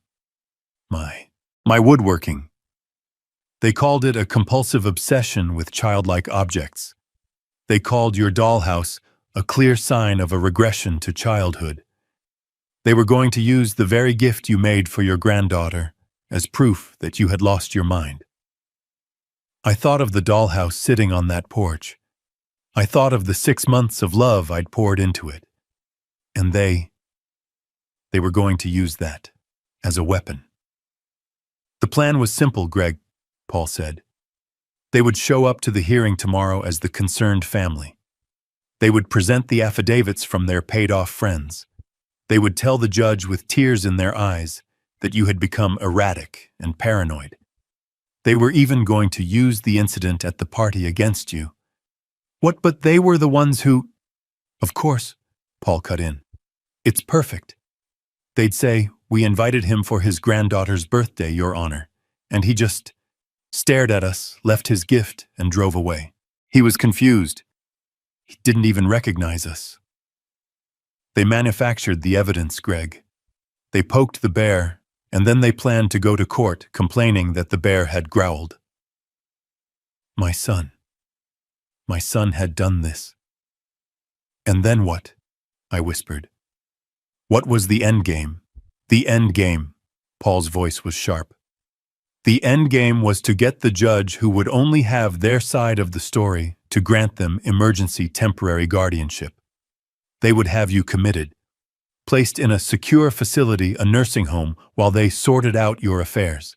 Speaker 1: My woodworking. They called it a compulsive obsession with childlike objects. They called your dollhouse a clear sign of a regression to childhood. They were going to use the very gift you made for your granddaughter as proof that you had lost your mind. I thought of the dollhouse sitting on that porch. I thought of the 6 months of love I'd poured into it. And they were going to use that as a weapon. The plan was simple, Greg, Paul said. They would show up to the hearing tomorrow as the concerned family. They would present the affidavits from their paid-off friends. They would tell the judge with tears in their eyes that you had become erratic and paranoid. They were even going to use the incident at the party against you. What, but they were the ones who… Of course, Paul cut in. It's perfect. They'd say, we invited him for his granddaughter's birthday, Your Honor, and he just stared at us, left his gift, and drove away. He was confused. He didn't even recognize us. They manufactured the evidence, Greg. They poked the bear, and then they planned to go to court complaining that the bear had growled. My son had done this. And then what? I whispered. What was the end game? The end game, Paul's voice was sharp. The end game was to get the judge who would only have their side of the story to grant them emergency temporary guardianship. They would have you committed, placed in a secure facility, a nursing home, while they sorted out your affairs.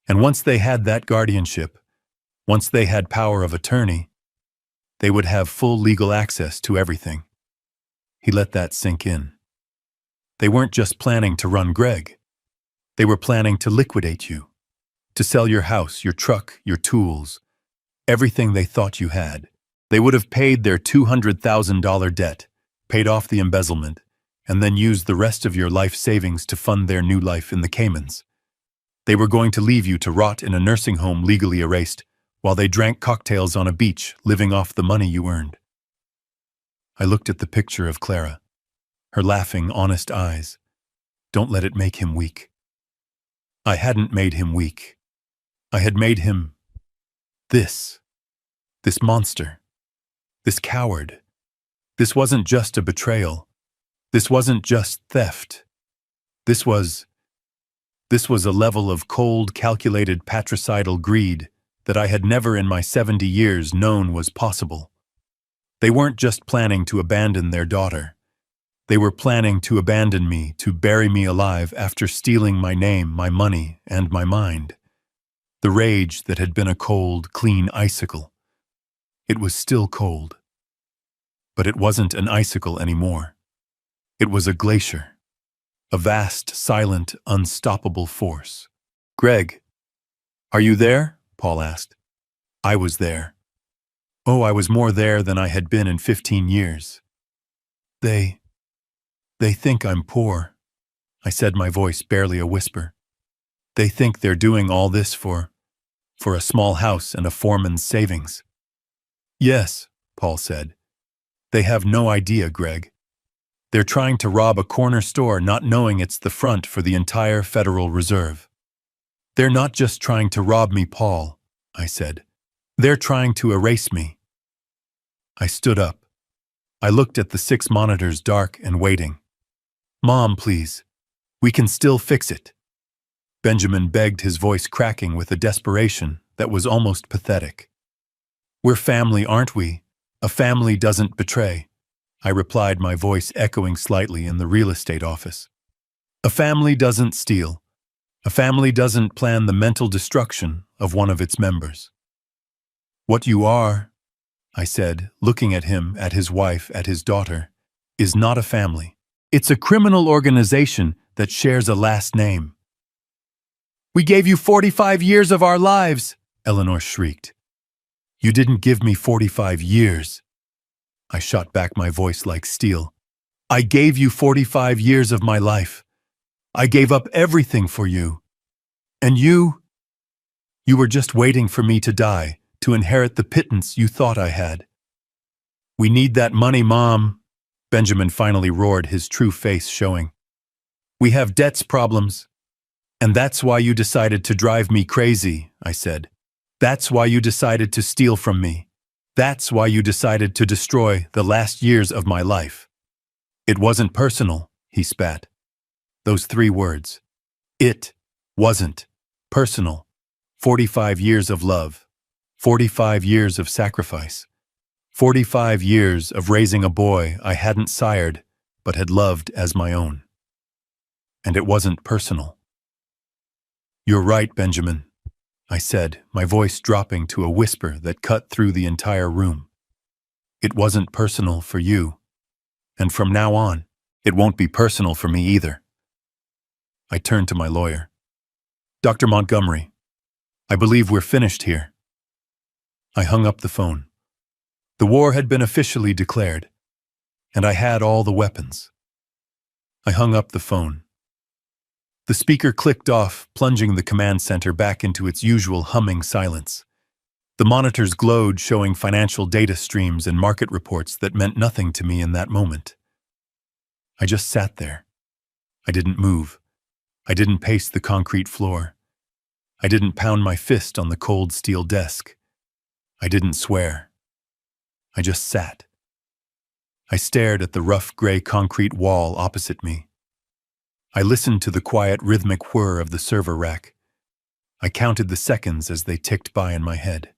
Speaker 1: And once they had that guardianship, once they had power of attorney, they would have full legal access to everything. He let that sink in. They weren't just planning to run Greg. They were planning to liquidate you, to sell your house, your truck, your tools, everything they thought you had. They would have paid their $200,000 debt, paid off the embezzlement, and then used the rest of your life savings to fund their new life in the Caymans. They were going to leave you to rot in a nursing home legally erased, while they drank cocktails on a beach, living off the money you earned. I looked at the picture of Clara, her laughing, honest eyes. Don't let it make him weak. I hadn't made him weak. I had made him this monster, this coward. This wasn't just a betrayal. This wasn't just theft. This was This was a level of cold, calculated patricidal greed that I had never in my 70 years known was possible. They weren't just planning to abandon their daughter. They were planning to abandon me, to bury me alive after stealing my name, my money, and my mind. The rage that had been a cold, clean icicle. It was still cold. But it wasn't an icicle anymore. It was a glacier. A vast, silent, unstoppable force. "Greg, are you there?" Paul asked. I was there. Oh, I was more there than I had been in 15 years. They think I'm poor, I said, my voice barely a whisper. They think they're doing all this for a small house and a foreman's savings. Yes, Paul said. They have no idea, Greg. They're trying to rob a corner store not knowing it's the front for the entire Federal Reserve. They're not just trying to rob me, Paul, I said. They're trying to erase me. I stood up. I looked at the 6 monitors, dark and waiting. Mom, please. We can still fix it. Benjamin begged, his voice cracking with a desperation that was almost pathetic. We're family, aren't we? A family doesn't betray, I replied, my voice echoing slightly in the real estate office. A family doesn't steal. A family doesn't plan the mental destruction of one of its members. What you are, I said, looking at him, at his wife, at his daughter, is not a family. It's a criminal organization that shares a last name. We gave you 45 years of our lives, Eleanor shrieked. You didn't give me 45 years. I shot back, my voice like steel. I gave you 45 years of my life. I gave up everything for you. And you were just waiting for me to die, to inherit the pittance you thought I had. We need that money, Mom, Benjamin finally roared, his true face showing. We have debts problems. And that's why you decided to drive me crazy, I said. That's why you decided to steal from me. That's why you decided to destroy the last years of my life. It wasn't personal, he spat. Those 3 words. It wasn't personal. 45 years of love. 45 years of sacrifice. 45 years of raising a boy I hadn't sired, but had loved as my own. And it wasn't personal. You're right, Benjamin, I said, my voice dropping to a whisper that cut through the entire room. It wasn't personal for you. And from now on, it won't be personal for me either. I turned to my lawyer. Dr. Montgomery, I believe we're finished here. I hung up the phone. The war had been officially declared, and I had all the weapons. I hung up the phone. The speaker clicked off, plunging the command center back into its usual humming silence. The monitors glowed, showing financial data streams and market reports that meant nothing to me in that moment. I just sat there. I didn't move. I didn't pace the concrete floor. I didn't pound my fist on the cold steel desk. I didn't swear. I just sat. I stared at the rough gray concrete wall opposite me. I listened to the quiet, rhythmic whir of the server rack. I counted the seconds as they ticked by in my head.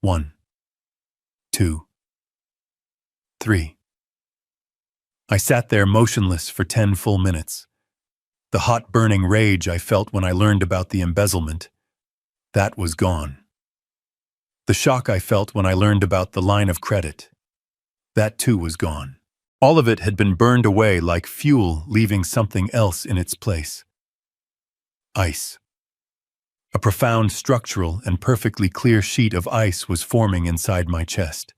Speaker 1: 1, 2, 3. I sat there motionless for 10 full minutes. The hot, burning rage I felt when I learned about the embezzlement, that was gone. The shock I felt when I learned about the line of credit, that too was gone. All of it had been burned away like fuel, leaving something else in its place. Ice. A profound, structural, and perfectly clear sheet of ice was forming inside my chest.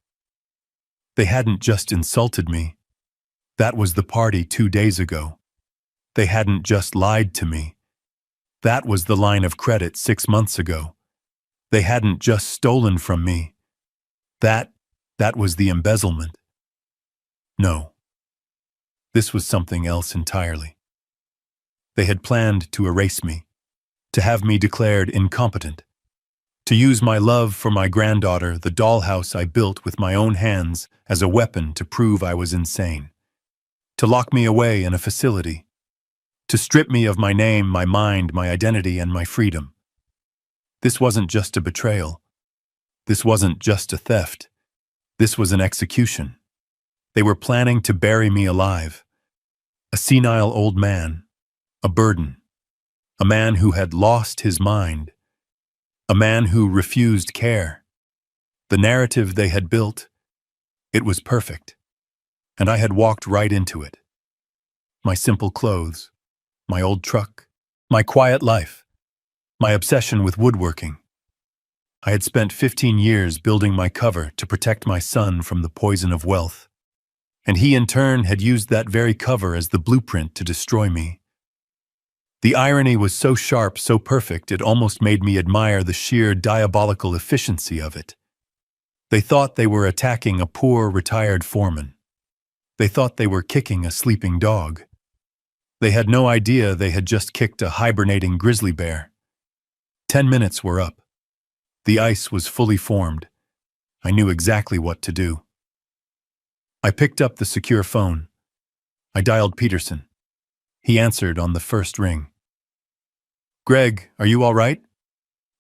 Speaker 1: They hadn't just insulted me. That was the party 2 days ago. They hadn't just lied to me. That was the line of credit 6 months ago. They hadn't just stolen from me. That was the embezzlement. No. This was something else entirely. They had planned to erase me, to have me declared incompetent, to use my love for my granddaughter, the dollhouse I built with my own hands, as a weapon to prove I was insane, to lock me away in a facility, to strip me of my name, my mind, my identity, and my freedom. This wasn't just a betrayal. This wasn't just a theft. This was an execution. They were planning to bury me alive. A senile old man, a burden, a man who had lost his mind, a man who refused care. The narrative they had built, it was perfect, and I had walked right into it. My simple clothes, my old truck, my quiet life, my obsession with woodworking. I had spent 15 years building my cover to protect my son from the poison of wealth, and he in turn had used that very cover as the blueprint to destroy me. The irony was so sharp, so perfect, it almost made me admire the sheer diabolical efficiency of it. They thought they were attacking a poor, retired foreman. They thought they were kicking a sleeping dog. They had no idea they had just kicked a hibernating grizzly bear. 10 minutes were up. The ice was fully formed. I knew exactly what to do. I picked up the secure phone. I dialed Peterson. He answered on the first ring. "Greg, are you all right?"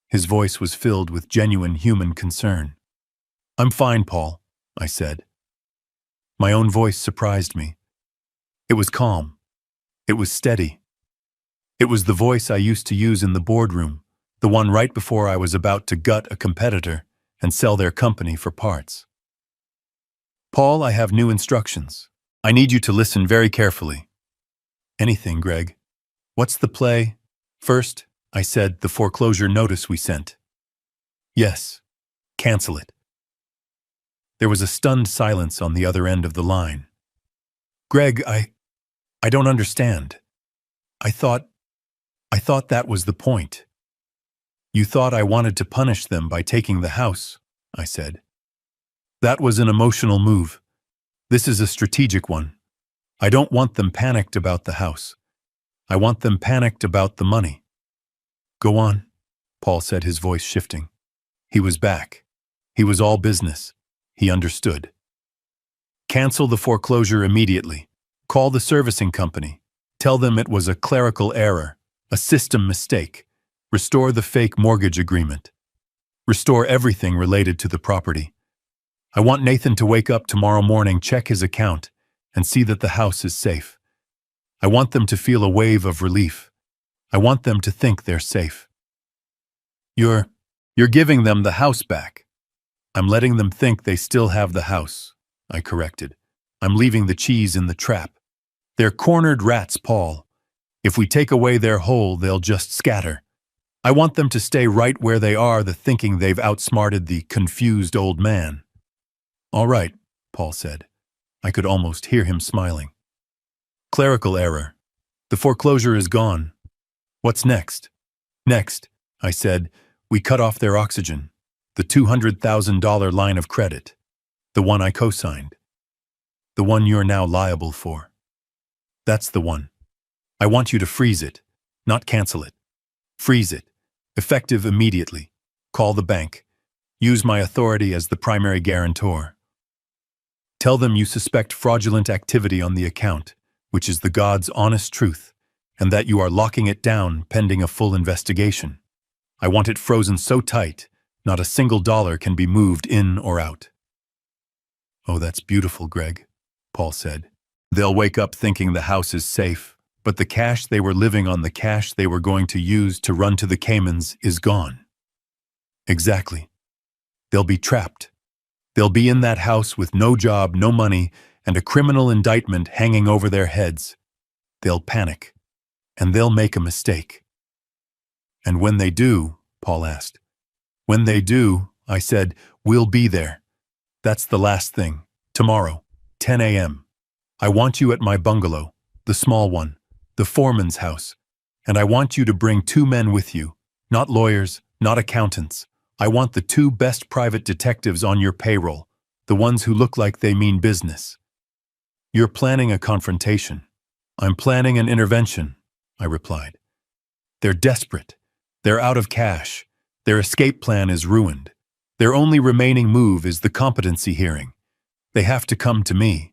Speaker 1: His voice was filled with genuine human concern. "I'm fine, Paul," I said. My own voice surprised me. It was calm. It was steady. It was the voice I used to use in the boardroom, the one right before I was about to gut a competitor and sell their company for parts. "Paul, I have new instructions. I need you to listen very carefully." "Anything, Greg. What's the play?" "First," I said, "the foreclosure notice we sent." "Yes. Cancel it." There was a stunned silence on the other end of the line. "Greg, I don't understand. I thought that was the point." "You thought I wanted to punish them by taking the house," I said. "That was an emotional move. This is a strategic one. I don't want them panicked about the house. I want them panicked about the money." "Go on," Paul said, his voice shifting. He was back. He was all business. He understood. "Cancel the foreclosure immediately. Call the servicing company. Tell them it was a clerical error, a system mistake. Restore the fake mortgage agreement. Restore everything related to the property. I want Nathan to wake up tomorrow morning, check his account, and see that the house is safe. I want them to feel a wave of relief. I want them to think they're safe." You're giving them the house back." "I'm letting them think they still have the house," I corrected. "I'm leaving the cheese in the trap. They're cornered rats, Paul. If we take away their hole, they'll just scatter. I want them to stay right where they are, thinking they've outsmarted the confused old man." "All right," Paul said. I could almost hear him smiling. "Clerical error. The foreclosure is gone. What's next?" "Next," I said, "we cut off their oxygen. The $200,000 line of credit. The one I co-signed. The one you're now liable for. That's the one. I want you to freeze it, not cancel it. Freeze it. Effective immediately. Call the bank. Use my authority as the primary guarantor. Tell them you suspect fraudulent activity on the account, which is the God's honest truth, and that you are locking it down pending a full investigation. I want it frozen so tight, not a single dollar can be moved in or out." "Oh, that's beautiful, Greg," Paul said. "They'll wake up thinking the house is safe, but the cash they were living on, the cash they were going to use to run to the Caymans, is gone." "Exactly. They'll be trapped. They'll be in that house with no job, no money, and a criminal indictment hanging over their heads. They'll panic, and they'll make a mistake." "And when they do," Paul asked. "When they do," I said, "we'll be there. That's the last thing. Tomorrow, 10 a.m. I want you at my bungalow, the small one, the foreman's house, and I want you to bring 2 men with you, not lawyers, not accountants. I want the 2 best private detectives on your payroll, the ones who look like they mean business." "You're planning a confrontation." "I'm planning an intervention," I replied. "They're desperate. They're out of cash. Their escape plan is ruined. Their only remaining move is the competency hearing. They have to come to me.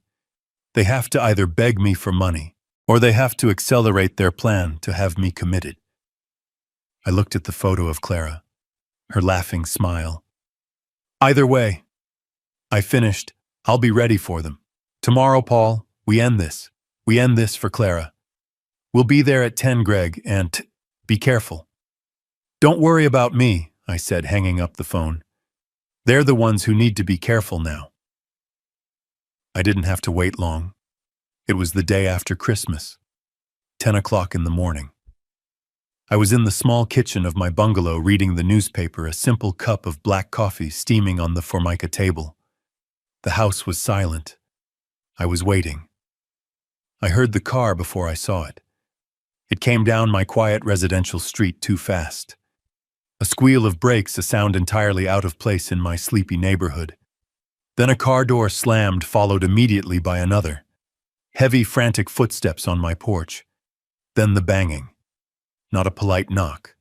Speaker 1: They have to either beg me for money, or they have to accelerate their plan to have me committed. I looked at the photo of Clara, her laughing smile. Either way, I finished. I'll be ready for them. Tomorrow, Paul, we end this. We end this for Clara. We'll be there at 10, Greg, and be careful. Don't worry about me, I said, hanging up the phone. They're the ones who need to be careful now. I didn't have to wait long. It was the day after Christmas, 10 o'clock in the morning. I was in the small kitchen of my bungalow reading the newspaper, a simple cup of black coffee steaming on the formica table. The house was silent. I was waiting. I heard the car before I saw it. It came down my quiet residential street too fast. A squeal of brakes, a sound entirely out of place in my sleepy neighborhood. Then a car door slammed, followed immediately by another. Heavy, frantic footsteps on my porch. Then the banging. Not a polite knock.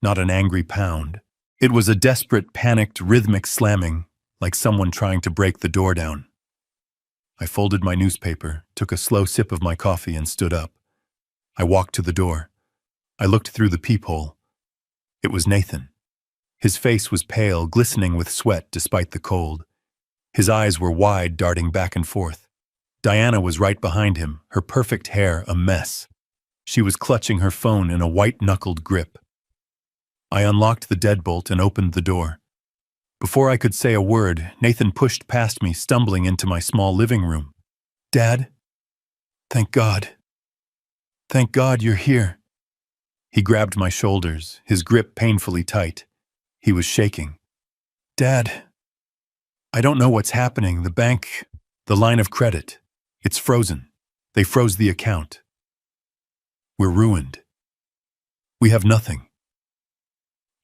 Speaker 1: Not an angry pound. It was a desperate, panicked, rhythmic slamming, like someone trying to break the door down. I folded my newspaper, took a slow sip of my coffee, and stood up. I walked to the door. I looked through the peephole. It was Nathan. His face was pale, glistening with sweat despite the cold. His eyes were wide, darting back and forth. Diana was right behind him, her perfect hair a mess. She was clutching her phone in a white-knuckled grip. I unlocked the deadbolt and opened the door. Before I could say a word, Nathan pushed past me, stumbling into my small living room. Dad? Thank God. Thank God you're here. He grabbed my shoulders, his grip painfully tight. He was shaking. Dad, I don't know what's happening. The line of credit, it's frozen. They froze the account. We're ruined. We have nothing.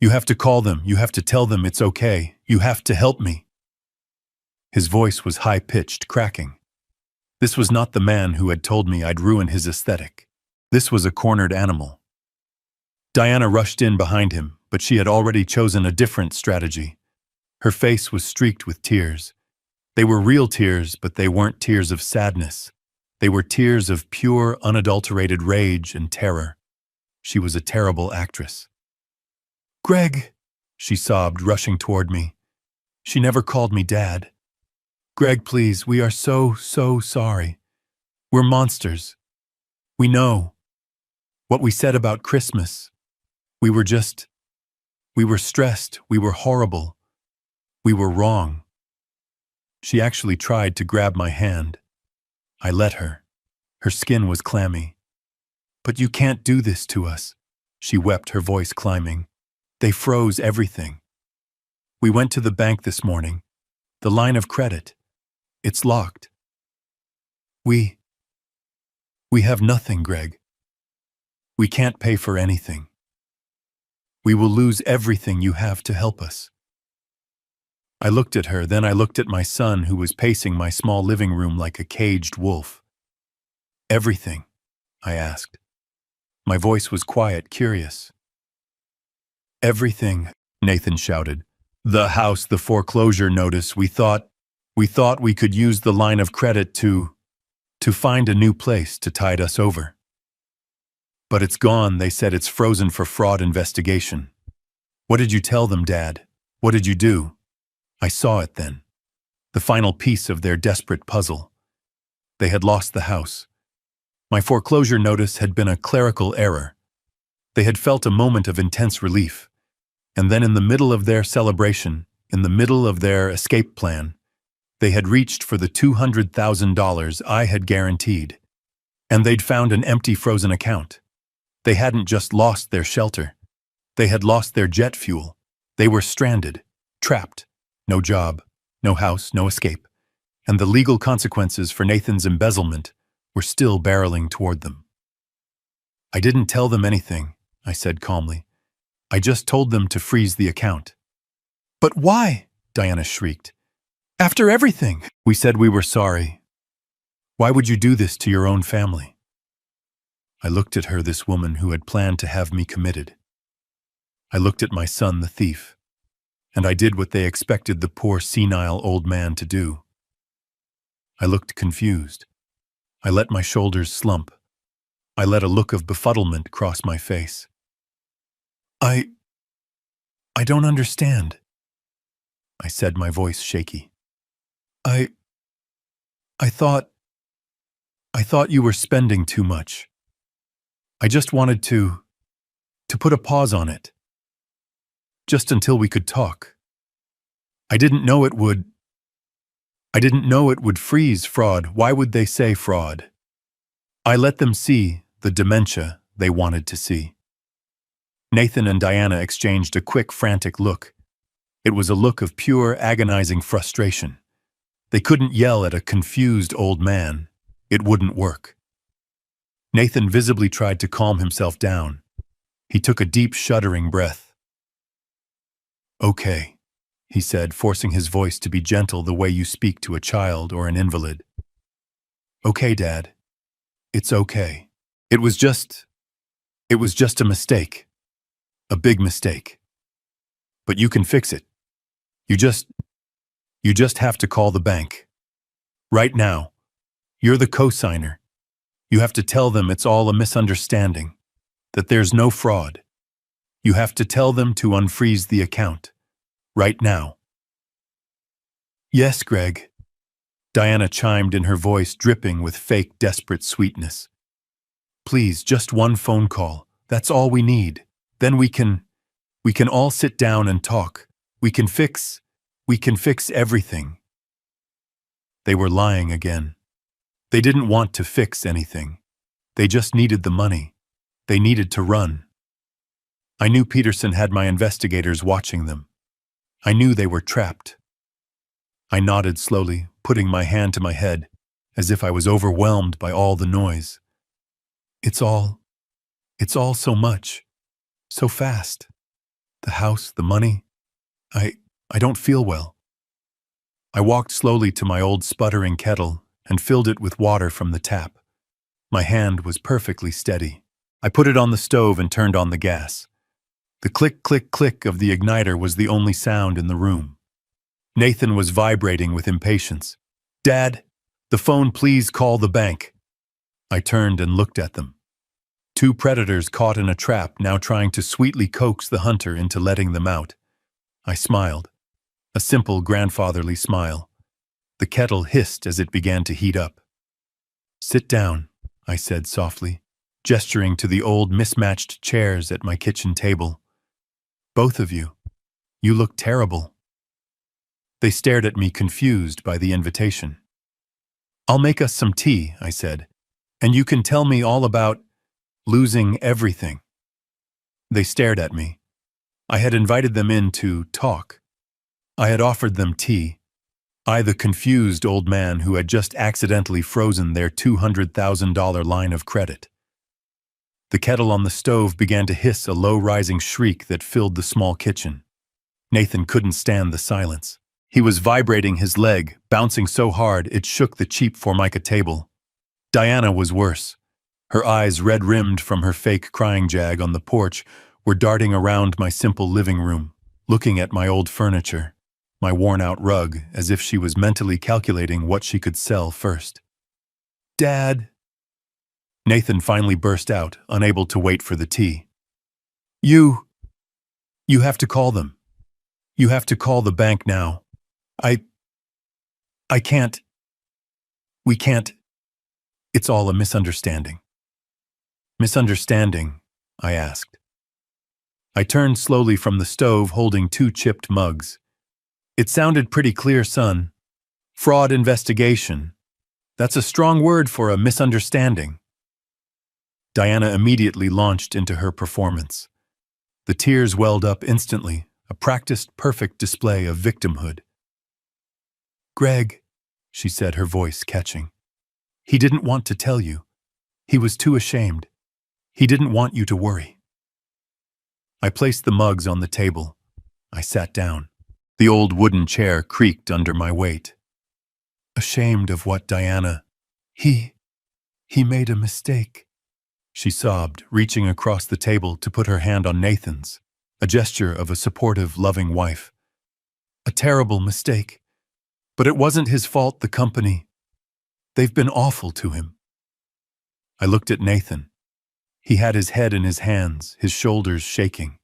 Speaker 1: You have to call them. You have to tell them it's okay. You have to help me. His voice was high-pitched, cracking. This was not the man who had told me I'd ruin his aesthetic. This was a cornered animal. Diana rushed in behind him, but she had already chosen a different strategy. Her face was streaked with tears. They were real tears, but they weren't tears of sadness. They were tears of pure, unadulterated rage and terror. She was a terrible actress. Greg, she sobbed, rushing toward me. She never called me Dad. Greg, please, we are so sorry. We're monsters. We know. What we said about Christmas. We were stressed. We were horrible. We were wrong. She actually tried to grab my hand. I let her. Her skin was clammy. But you can't do this to us, she wept, her voice climbing. They froze everything. We went to the bank this morning. The line of credit. It's locked. We have nothing, Greg. We can't pay for anything. We will lose everything you have to help us. I looked at her, then I looked at my son, who was pacing my small living room like a caged wolf. Everything? I asked. My voice was quiet, curious. Everything, Nathan shouted. The house, the foreclosure notice. We thought we could use the line of credit to find a new place to tide us over. But it's gone. They said it's frozen for fraud investigation. What did you tell them, Dad? What did you do? I saw it then. The final piece of their desperate puzzle. They had lost the house. My foreclosure notice had been a clerical error. They had felt a moment of intense relief. And then in the middle of their celebration, in the middle of their escape plan, they had reached for the $200,000 I had guaranteed. And they'd found an empty frozen account. They hadn't just lost their shelter. They had lost their jet fuel. They were stranded, trapped. No job, no house, no escape. And the legal consequences for Nathan's embezzlement were still barreling toward them. I didn't tell them anything, I said calmly. I just told them to freeze the account. But why? Diana shrieked. After everything, we said we were sorry. Why would you do this to your own family? I looked at her, this woman who had planned to have me committed. I looked at my son, the thief. And I did what they expected the poor senile old man to do. I looked confused. I let my shoulders slump. I let a look of befuddlement cross my face. I don't understand, I said, my voice shaky. I I thought you were spending too much. I just wanted to put a pause on it. Just until we could talk. I didn't know it would freeze fraud. Why would they say fraud? I let them see the dementia they wanted to see. Nathan and Diana exchanged a quick, frantic look. It was a look of pure, agonizing frustration. They couldn't yell at a confused old man. It wouldn't work. Nathan visibly tried to calm himself down. He took a deep, shuddering breath. "Okay," he said, forcing his voice to be gentle the way you speak to a child or an invalid. "Okay, Dad. It's okay. It was just a mistake. A big mistake. But you can fix it. You just have to call the bank. Right now. You're the co-signer. You have to tell them it's all a misunderstanding, that there's no fraud. You have to tell them to unfreeze the account. Right now." "Yes, Greg," Diana chimed in, her voice dripping with fake, desperate sweetness. "Please, just one phone call. That's all we need. Then we can all sit down and talk. We can fix everything." They were lying again. They didn't want to fix anything. They just needed the money. They needed to run. I knew Peterson had my investigators watching them. I knew they were trapped. I nodded slowly, putting my hand to my head, as if I was overwhelmed by all the noise. It's all so much. So fast. The house, the money. I don't feel well. I walked slowly to my old sputtering kettle and filled it with water from the tap. My hand was perfectly steady. I put it on the stove and turned on the gas. The click, click, click of the igniter was the only sound in the room. Nathan was vibrating with impatience. "Dad, the phone, please call the bank." I turned and looked at them. Two predators caught in a trap, now trying to sweetly coax the hunter into letting them out. I smiled. A simple, grandfatherly smile. The kettle hissed as it began to heat up. "Sit down," I said softly, gesturing to the old mismatched chairs at my kitchen table. "Both of you. You look terrible." They stared at me, confused by the invitation. "I'll make us some tea," I said, "and you can tell me all about losing everything." They stared at me. I had invited them in to talk. I had offered them tea. I, the confused old man who had just accidentally frozen their $200,000 line of credit. The kettle on the stove began to hiss a low-rising shriek that filled the small kitchen. Nathan couldn't stand the silence. He was vibrating his leg, bouncing so hard it shook the cheap Formica table. Diana was worse. Her eyes, red-rimmed from her fake crying jag on the porch, were darting around my simple living room, looking at my old furniture, my worn-out rug, as if she was mentally calculating what she could sell first. "Dad!" Nathan finally burst out, unable to wait for the tea. You have to call them. You have to call the bank now. I can't. We can't. It's all a misunderstanding." "Misunderstanding?" I asked. I turned slowly from the stove, holding two chipped mugs. "It sounded pretty clear, son. Fraud investigation. That's a strong word for a misunderstanding." Diana immediately launched into her performance. The tears welled up instantly, a practiced, perfect display of victimhood. "Greg," she said, her voice catching. "He didn't want to tell you. He was too ashamed. He didn't want you to worry." I placed the mugs on the table. I sat down. The old wooden chair creaked under my weight. "Ashamed of what, Diana? He made a mistake," she sobbed, reaching across the table to put her hand on Nathan's, a gesture of a supportive, loving wife. "A terrible mistake. But it wasn't his fault, the company. They've been awful to him." I looked at Nathan. He had his head in his hands, his shoulders shaking.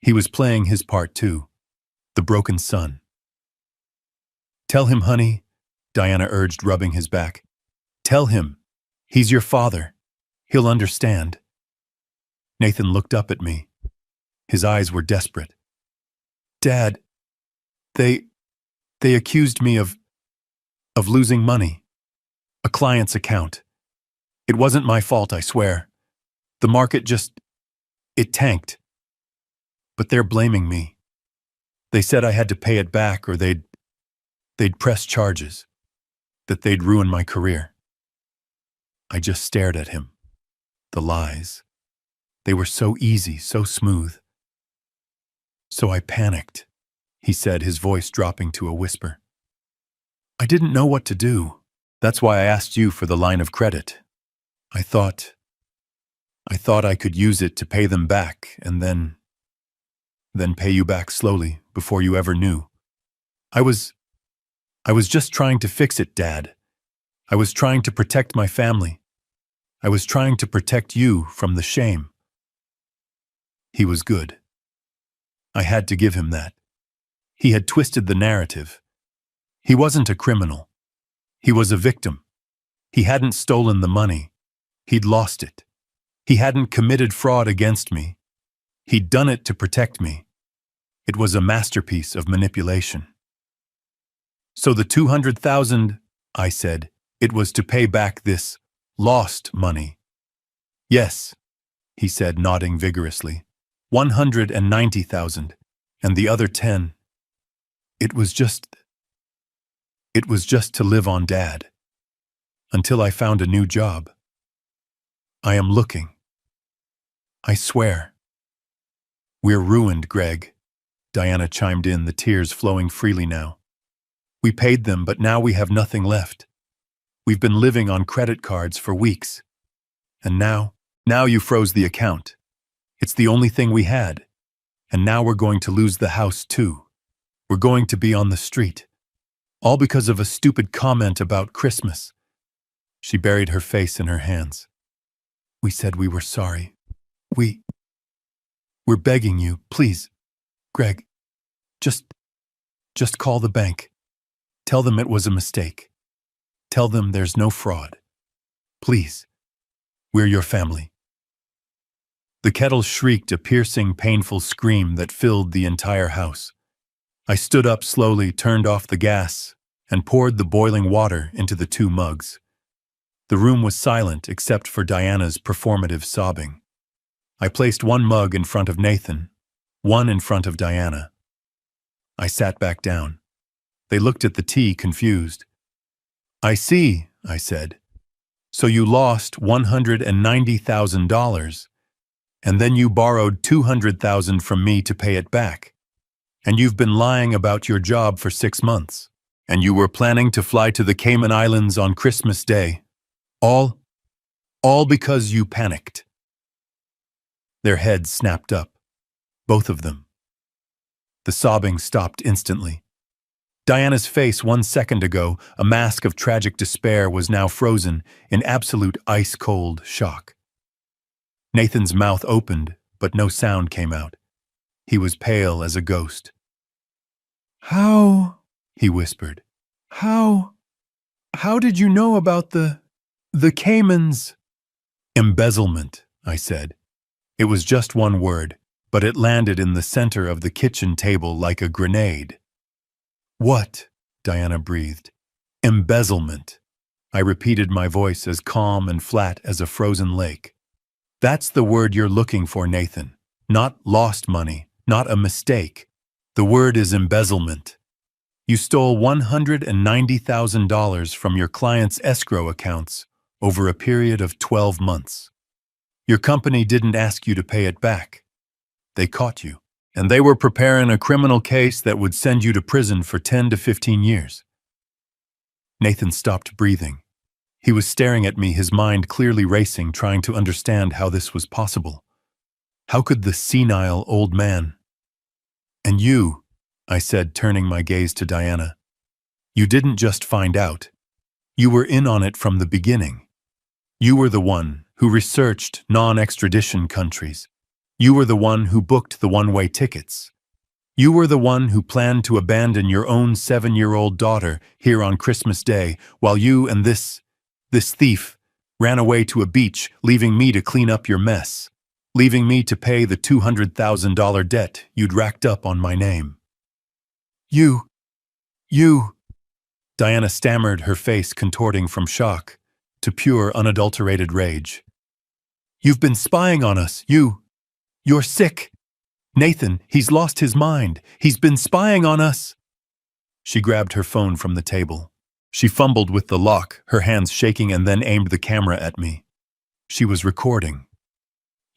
Speaker 1: He was playing his part too, the broken son. "Tell him, honey," Diana urged, rubbing his back. "Tell him. He's your father. He'll understand." Nathan looked up at me. His eyes were desperate. "Dad, they accused me of losing money. A client's account. It wasn't my fault, I swear. The market it tanked. But they're blaming me. They said I had to pay it back or they'd press charges, that they'd ruin my career." I just stared at him. The lies. They were so easy, so smooth. "So I panicked," he said, his voice dropping to a whisper. "I didn't know what to do. That's why I asked you for the line of credit. I thought I could use it to pay them back and then pay you back slowly before you ever knew. I was just trying to fix it, Dad. I was trying to protect my family. I was trying to protect you from the shame." He was good. I had to give him that. He had twisted the narrative. He wasn't a criminal. He was a victim. He hadn't stolen the money. He'd lost it. He hadn't committed fraud against me. He'd done it to protect me. It was a masterpiece of manipulation. "So the 200,000, I said, "it was to pay back this lost money." "Yes," he said, nodding vigorously. 190,000, and the other 10. It was just to live on, Dad. Until I found a new job. I am looking. I swear." "We're ruined, Greg," Diana chimed in, the tears flowing freely now. "We paid them, but now we have nothing left. We've been living on credit cards for weeks. And now you froze the account. It's the only thing we had. And now we're going to lose the house too. We're going to be on the street. All because of a stupid comment about Christmas." She buried her face in her hands. "We said we were sorry. We're begging you, please, Greg, just call the bank. Tell them it was a mistake. Tell them there's no fraud. Please, we're your family." The kettle shrieked a piercing, painful scream that filled the entire house. I stood up slowly, turned off the gas, and poured the boiling water into the 2 mugs. The room was silent except for Diana's performative sobbing. I placed 1 mug in front of Nathan, 1 in front of Diana. I sat back down. They looked at the tea, confused. "I see," I said. "So you lost $190,000, and then you borrowed $200,000 from me to pay it back. And you've been lying about your job for 6 months. And you were planning to fly to the Cayman Islands on Christmas Day. All because you panicked." Their heads snapped up, both of them. The sobbing stopped instantly. Diana's face 1 second ago, a mask of tragic despair, was now frozen in absolute ice-cold shock. Nathan's mouth opened, but no sound came out. He was pale as a ghost. "How?" he whispered. How did you know about the Caymans?" "Embezzlement," I said. It was just 1 word, but it landed in the center of the kitchen table like a grenade. "What?" Diana breathed. "Embezzlement." I repeated, my voice as calm and flat as a frozen lake. "That's the word you're looking for, Nathan. Not lost money, not a mistake. The word is embezzlement. You stole $190,000 from your client's escrow accounts over a period of 12 months. Your company didn't ask you to pay it back. They caught you, and they were preparing a criminal case that would send you to prison for 10 to 15 years. Nathan stopped breathing. He was staring at me, his mind clearly racing, trying to understand how this was possible. How could the senile old man... "And you," I said, turning my gaze to Diana, "you didn't just find out. You were in on it from the beginning. You were the one who researched non-extradition countries. You were the one who booked the one-way tickets. You were the one who planned to abandon your own 7-year-old daughter here on Christmas Day while you and this thief ran away to a beach, leaving me to clean up your mess, leaving me to pay the $200,000 debt you'd racked up on my name. You, Diana stammered, her face contorting from shock to pure, unadulterated rage. You've been spying on us, You're sick. Nathan, he's lost his mind. He's been spying on us. She grabbed her phone from the table. She fumbled with the lock, her hands shaking, and then aimed the camera at me. She was recording.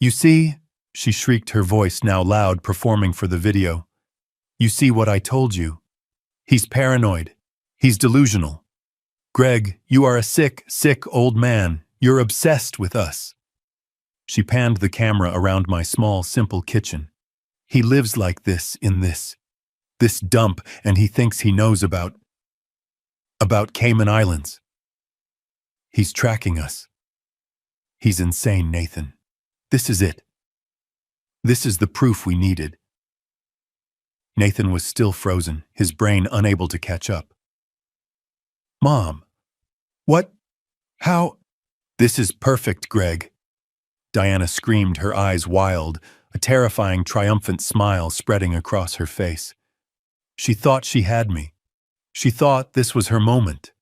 Speaker 1: You see, she shrieked, her voice now loud, performing for the video. You see what I told you? He's paranoid. He's delusional. Greg, you are a sick old man. You're obsessed with us. She panned the camera around my small, simple kitchen. He lives like this in this dump, and he thinks he knows about Cayman Islands. He's tracking us. He's insane, Nathan. This is it. This is the proof we needed. Nathan was still frozen, his brain unable to catch up. Mom, what? How? This is perfect, Greg. Diana screamed, her eyes wild, a terrifying, triumphant smile spreading across her face. She thought she had me. She thought this was her moment.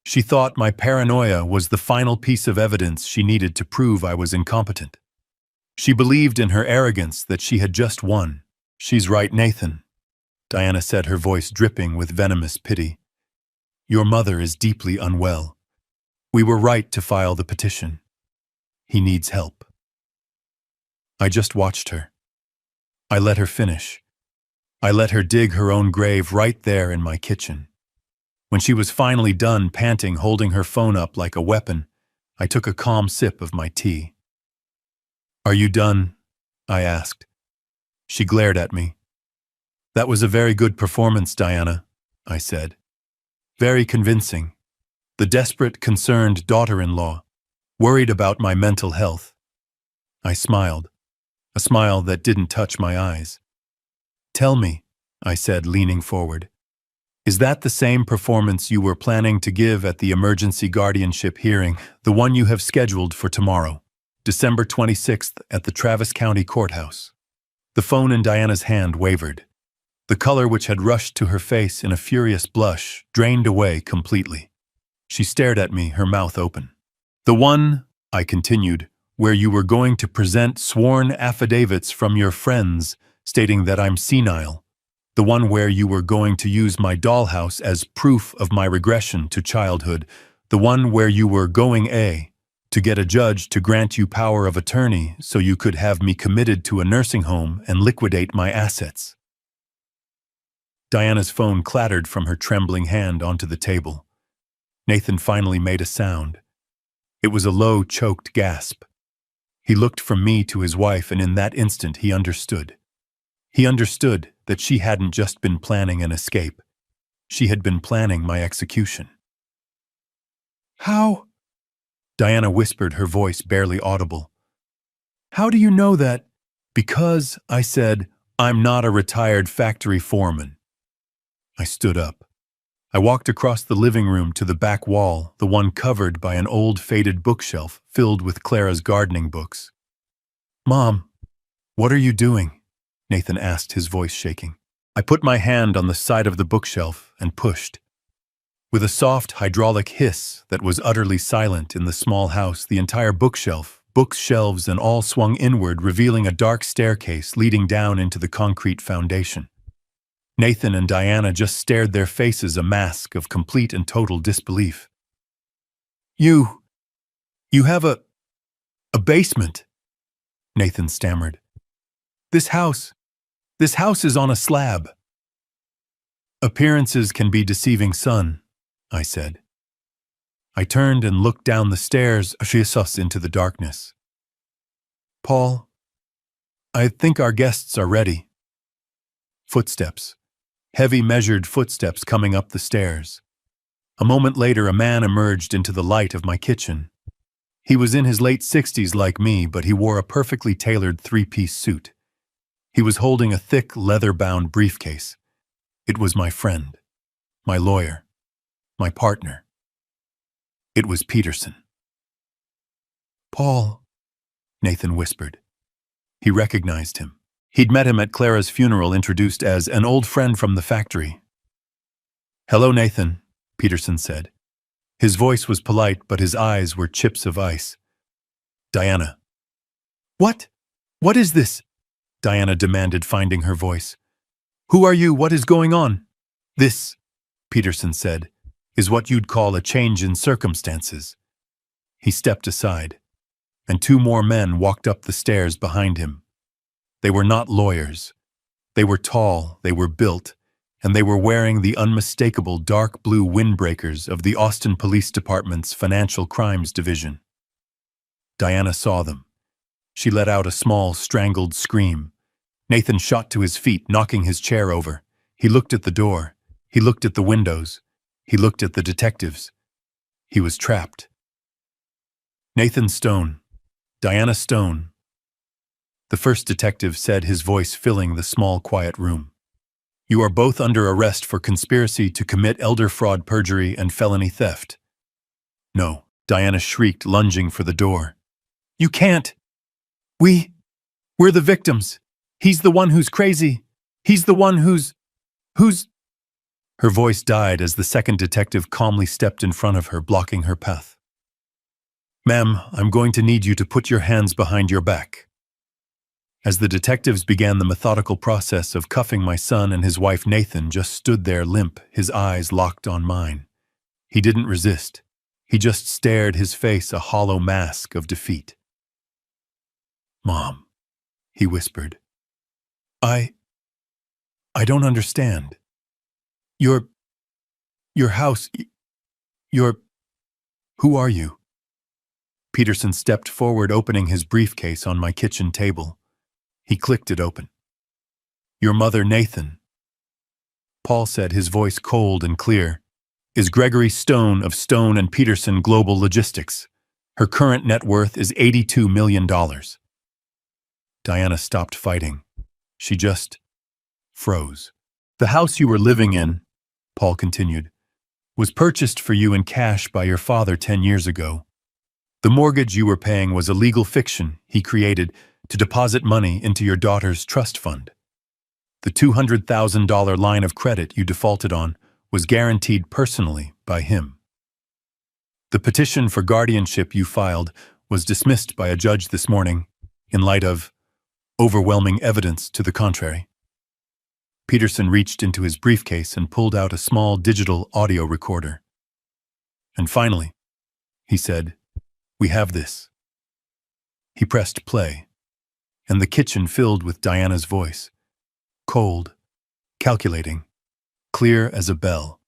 Speaker 1: She thought my paranoia was the final piece of evidence she needed to prove I was incompetent. She believed in her arrogance that she had just won. She's right, Nathan, Diana said, her voice dripping with venomous pity. Your mother is deeply unwell. We were right to file the petition. He needs help. I just watched her. I let her finish. I let her dig her own grave right there in my kitchen. When she was finally done, panting, holding her phone up like a weapon, I took a calm sip of my tea. Are you done? I asked. She glared at me. That was a very good performance, Diana, I said. Very convincing. The desperate, concerned daughter-in-law, worried about my mental health. I smiled, a smile that didn't touch my eyes. Tell me, I said, leaning forward, is that the same performance you were planning to give at the emergency guardianship hearing, the one you have scheduled for tomorrow, December 26th at the Travis County Courthouse? The phone in Diana's hand wavered. The color which had rushed to her face in a furious blush drained away completely. She stared at me, her mouth open. The one, I continued, where you were going to present sworn affidavits from your friends stating that I'm senile. The one where you were going to use my dollhouse as proof of my regression to childhood. The one where you were going to get a judge to grant you power of attorney so you could have me committed to a nursing home and liquidate my assets. Diana's phone clattered from her trembling hand onto the table. Nathan finally made a sound. It was a low, choked gasp. He looked from me to his wife, and in that instant he understood. He understood that she hadn't just been planning an escape. She had been planning my execution. How? Diana whispered, her voice barely audible. How do you know that? Because, I said, I'm not a retired factory foreman. I stood up. I walked across the living room to the back wall, the one covered by an old faded bookshelf filled with Clara's gardening books. Mom, what are you doing? Nathan asked, his voice shaking. I put my hand on the side of the bookshelf and pushed. With a soft hydraulic hiss that was utterly silent in the small house, the entire bookshelf, books, shelves, and all swung inward, revealing a dark staircase leading down into the concrete foundation. Nathan and Diana just stared, their faces a mask of complete and total disbelief. You have a basement, Nathan stammered. This house is on a slab. Appearances can be deceiving, son, I said. I turned and looked down the stairs, into the darkness. Paul, I think our guests are ready. Footsteps. Heavy, measured footsteps coming up the stairs. A moment later, a man emerged into the light of my kitchen. He was in his late 60s like me, but he wore a perfectly tailored three-piece suit. He was holding a thick, leather-bound briefcase. It was my friend, my lawyer, my partner. It was Peterson. "Paul," Nathan whispered. He recognized him. He'd met him at Clara's funeral, introduced as an old friend from the factory. "Hello, Nathan," Peterson said. His voice was polite, but his eyes were chips of ice. "Diana." "What? What is this?" Diana demanded, finding her voice. "Who are you? What is going on?" "This," Peterson said, "is what you'd call a change in circumstances." He stepped aside, and two more men walked up the stairs behind him. They were not lawyers. They were tall, they were built, and they were wearing the unmistakable dark blue windbreakers of the Austin Police Department's Financial Crimes Division. Diana saw them. She let out a small, strangled scream. Nathan shot to his feet, knocking his chair over. He looked at the door. He looked at the windows. He looked at the detectives. He was trapped. "Nathan Stone. Diana Stone," the first detective said, his voice filling the small, quiet room. "You are both under arrest for conspiracy to commit elder fraud, perjury, and felony theft." "No," Diana shrieked, lunging for the door. "You can't! We're the victims. He's the one who's crazy. He's the one who's... Her voice died as the second detective calmly stepped in front of her, blocking her path. "Ma'am, I'm going to need you to put your hands behind your back." As the detectives began the methodical process of cuffing my son and his wife, Nathan just stood there limp, his eyes locked on mine. He didn't resist. He just stared, his face a hollow mask of defeat. "Mom," he whispered. I don't understand. Your house, who are you?" Peterson stepped forward, opening his briefcase on my kitchen table. He clicked it open. "Your mother, Nathan," Paul said, his voice cold and clear, "is Gregory Stone of Stone and Peterson Global Logistics. Her current net worth is $82 million. Diana stopped fighting. She just froze. "The house you were living in," Paul continued, "was purchased for you in cash by your father 10 years ago. The mortgage you were paying was a legal fiction he created to deposit money into your daughter's trust fund. The $200,000 line of credit you defaulted on was guaranteed personally by him. The petition for guardianship you filed was dismissed by a judge this morning in light of overwhelming evidence to the contrary." Peterson reached into his briefcase and pulled out a small digital audio recorder. "And finally," he said, "we have this." He pressed play, and the kitchen filled with Diana's voice, cold, calculating, clear as a bell.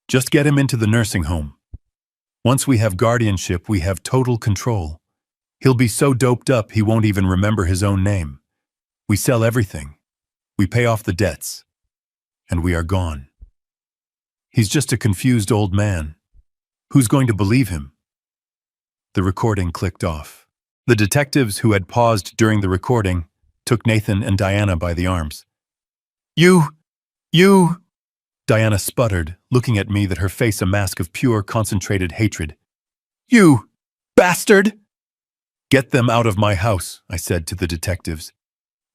Speaker 1: "Just get him into the nursing home. Once we have guardianship, we have total control. He'll be so doped up he won't even remember his own name. We sell everything. We pay off the debts. And we are gone. He's just a confused old man. Who's going to believe him?" The recording clicked off. The detectives who had paused during the recording took Nathan and Diana by the arms. You... Diana sputtered, looking at me, that her face a mask of pure, concentrated hatred. "You bastard!" "Get them out of my house," I said to the detectives.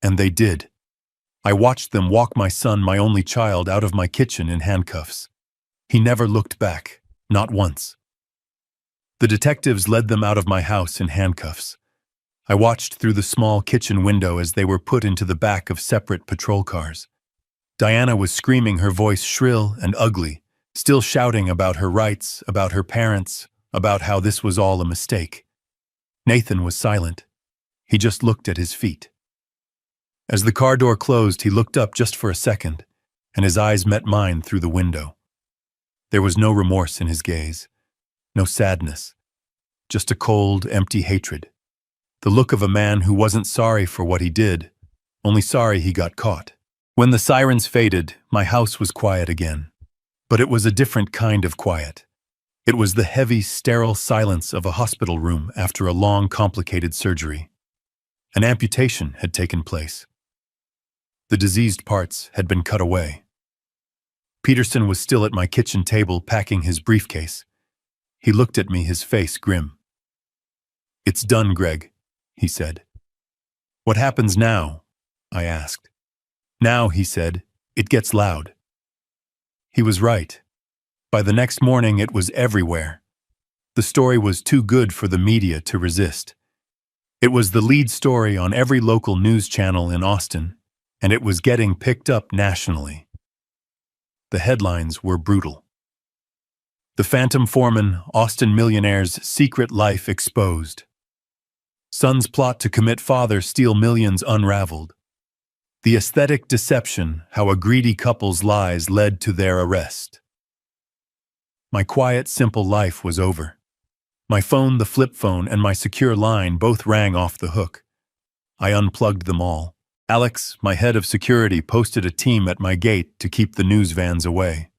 Speaker 1: And they did. I watched them walk my son, my only child, out of my kitchen in handcuffs. He never looked back, not once. The detectives led them out of my house in handcuffs. I watched through the small kitchen window as they were put into the back of separate patrol cars. Diana was screaming, her voice shrill and ugly, still shouting about her rights, about her parents, about how this was all a mistake. Nathan was silent. He just looked at his feet. As the car door closed, he looked up just for a second, and his eyes met mine through the window. There was no remorse in his gaze, no sadness, just a cold, empty hatred. The look of a man who wasn't sorry for what he did, only sorry he got caught. When the sirens faded, my house was quiet again. But it was a different kind of quiet. It was the heavy, sterile silence of a hospital room after a long, complicated surgery. An amputation had taken place. The diseased parts had been cut away. Peterson was still at my kitchen table packing his briefcase. He looked at me, his face grim. "It's done, Greg," he said. "What happens now?" I asked. "Now," he said, "it gets loud." He was right. By the next morning, it was everywhere. The story was too good for the media to resist. It was the lead story on every local news channel in Austin, and it was getting picked up nationally. The headlines were brutal. "The Phantom Foreman, Austin Millionaire's Secret Life Exposed." "Son's Plot to Commit Father Steal Millions Unraveled." "The Aesthetic Deception, How a Greedy Couple's Lies Led to Their Arrest." My quiet, simple life was over. My phone, the flip phone, and my secure line both rang off the hook. I unplugged them all. Alex, my head of security, posted a team at my gate to keep the news vans away.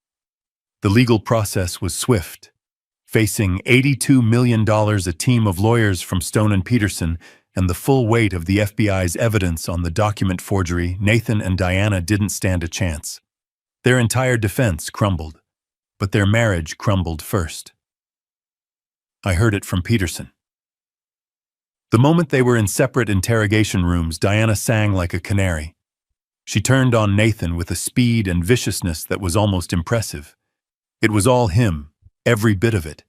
Speaker 1: The legal process was swift. Facing $82 million, a team of lawyers from Stone and Peterson, and the full weight of the FBI's evidence on the document forgery, Nathan and Diana didn't stand a chance. Their entire defense crumbled, but their marriage crumbled first. I heard it from Peterson. The moment they were in separate interrogation rooms, Diana sang like a canary. She turned on Nathan with a speed and viciousness that was almost impressive. It was all him, every bit of it.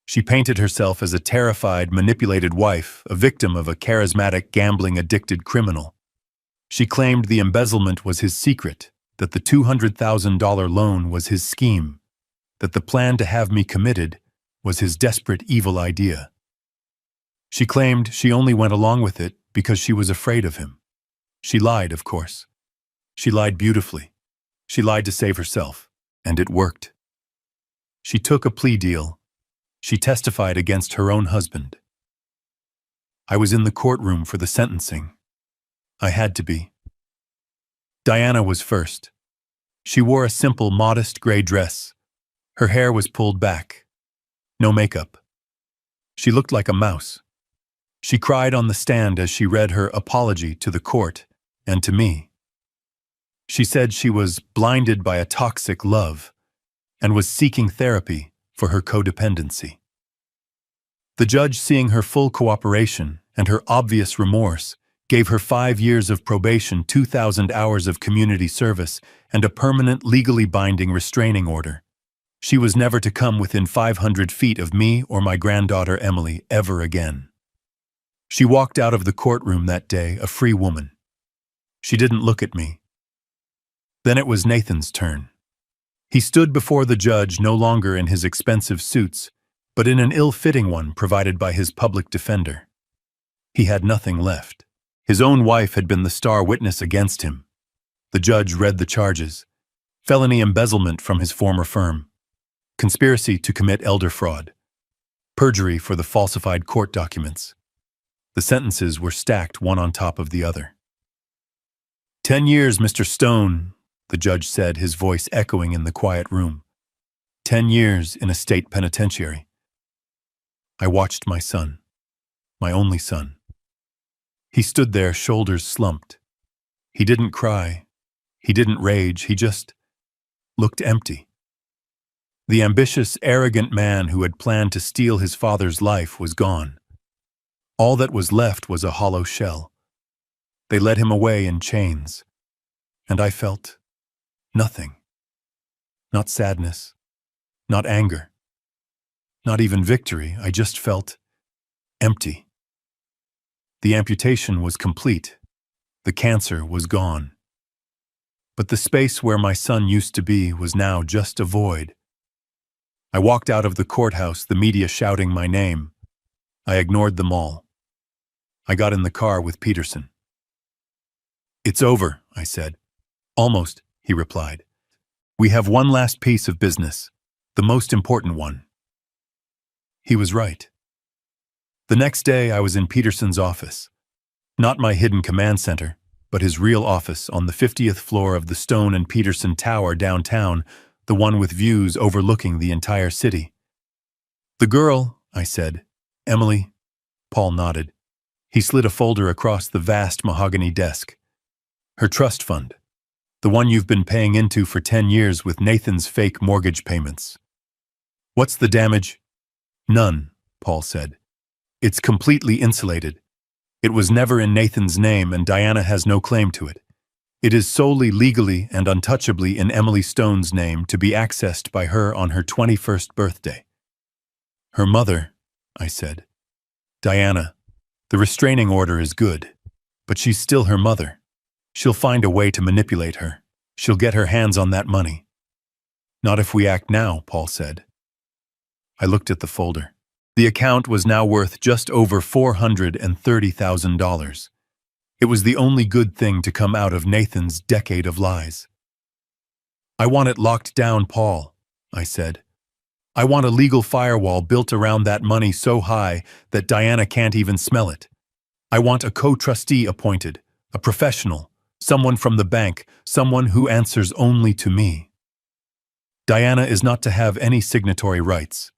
Speaker 1: She painted herself as a terrified, manipulated wife, a victim of a charismatic, gambling-addicted criminal. She claimed the embezzlement was his secret, that the $200,000 loan was his scheme, that the plan to have me committed was his desperate, evil idea. She claimed she only went along with it because she was afraid of him. She lied, of course. She lied beautifully. She lied to save herself, and it worked. She took a plea deal. She testified against her own husband. I was in the courtroom for the sentencing. I had to be. Diana was first. She wore a simple, modest gray dress. Her hair was pulled back. No makeup. She looked like a mouse. She cried on the stand as she read her apology to the court and to me. She said she was blinded by a toxic love and was seeking therapy for her codependency. The judge, seeing her full cooperation and her obvious remorse, gave her 5 years of probation, 2,000 hours of community service, and a permanent, legally binding restraining order. She was never to come within 500 feet of me or my granddaughter Emily ever again. She walked out of the courtroom that day a free woman. She didn't look at me. Then it was Nathan's turn. He stood before the judge no longer in his expensive suits, but in an ill-fitting one provided by his public defender. He had nothing left. His own wife had been the star witness against him. The judge read the charges: felony embezzlement from his former firm, conspiracy to commit elder fraud, perjury for the falsified court documents. The sentences were stacked one on top of the other. 10 years, Mr. Stone, the judge said, his voice echoing in the quiet room. 10 years in a state penitentiary. I watched my son, my only son. He stood there, shoulders slumped. He didn't cry. He didn't rage. He just looked empty. The ambitious, arrogant man who had planned to steal his father's life was gone. All that was left was a hollow shell. They led him away in chains, and I felt nothing. Not sadness, not anger, not even victory. I just felt empty. The amputation was complete. The cancer was gone. But the space where my son used to be was now just a void. I walked out of the courthouse, the media shouting my name. I ignored them all. I got in the car with Peterson. "It's over," I said. "Almost," he replied. "We have one last piece of business, the most important one." He was right. The next day I was in Peterson's office. Not my hidden command center, but his real office on the 50th floor of the Stone and Peterson Tower downtown, the one with views overlooking the entire city. The girl, I said. Emily. Paul nodded. He slid a folder across the vast mahogany desk. Her trust fund. The one you've been paying into for 10 years with Nathan's fake mortgage payments. What's the damage? None, Paul said. It's completely insulated. It was never in Nathan's name and Diana has no claim to it. It is solely legally and untouchably in Emily Stone's name to be accessed by her on her 21st birthday. Her mother, I said. Diana, the restraining order is good, but she's still her mother. She'll find a way to manipulate her. She'll get her hands on that money. Not if we act now, Paul said. I looked at the folder. The account was now worth just over $430,000. It was the only good thing to come out of Nathan's decade of lies. I want it locked down, Paul, I said. I want a legal firewall built around that money so high that Diana can't even smell it. I want a co-trustee appointed, a professional, someone from the bank, someone who answers only to me. Diana is not to have any signatory rights.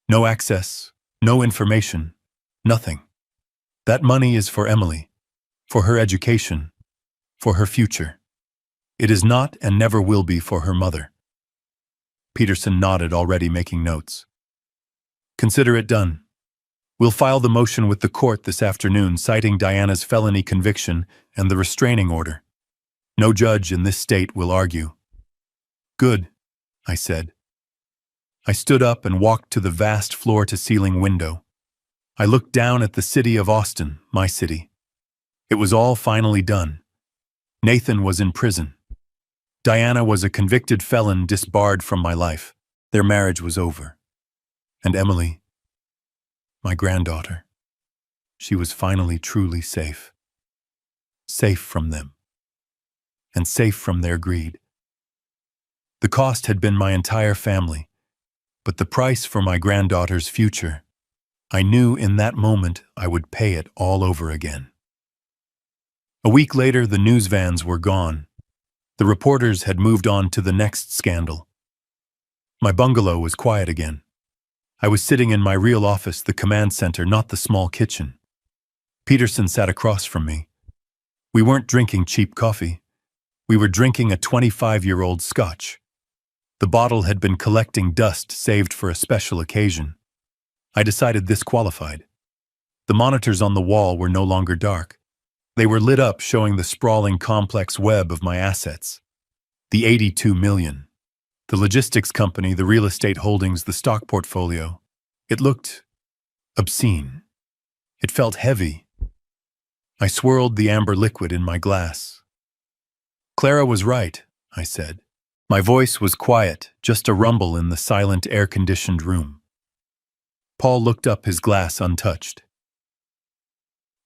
Speaker 1: No access, no information, nothing. That money is for Emily, for her education, for her future. It is not and never will be for her mother. Peterson nodded, already making notes. Consider it done. We'll file the motion with the court this afternoon citing Diana's felony conviction and the restraining order. No judge in this state will argue. Good, I said. I stood up and walked to the vast floor-to-ceiling window. I looked down at the city of Austin, my city. It was all finally done. Nathan was in prison. Diana was a convicted felon disbarred from my life. Their marriage was over. And Emily, my granddaughter, she was finally truly safe. Safe from them. And safe from their greed. The cost had been my entire family, but the price for my granddaughter's future, I knew in that moment I would pay it all over again. A week later, the news vans were gone. The reporters had moved on to the next scandal. My bungalow was quiet again. I was sitting in my real office, the command center, not the small kitchen. Peterson sat across from me. We weren't drinking cheap coffee. We were drinking a 25-year-old scotch. The bottle had been collecting dust saved for a special occasion. I decided this qualified. The monitors on the wall were no longer dark. They were lit up, showing the sprawling complex web of my assets. The 82 million. The logistics company, the real estate holdings, the stock portfolio. It looked obscene. It felt heavy. I swirled the amber liquid in my glass. Clara was right, I said. My voice was quiet, just a rumble in the silent, air-conditioned room. Paul looked up, his glass untouched.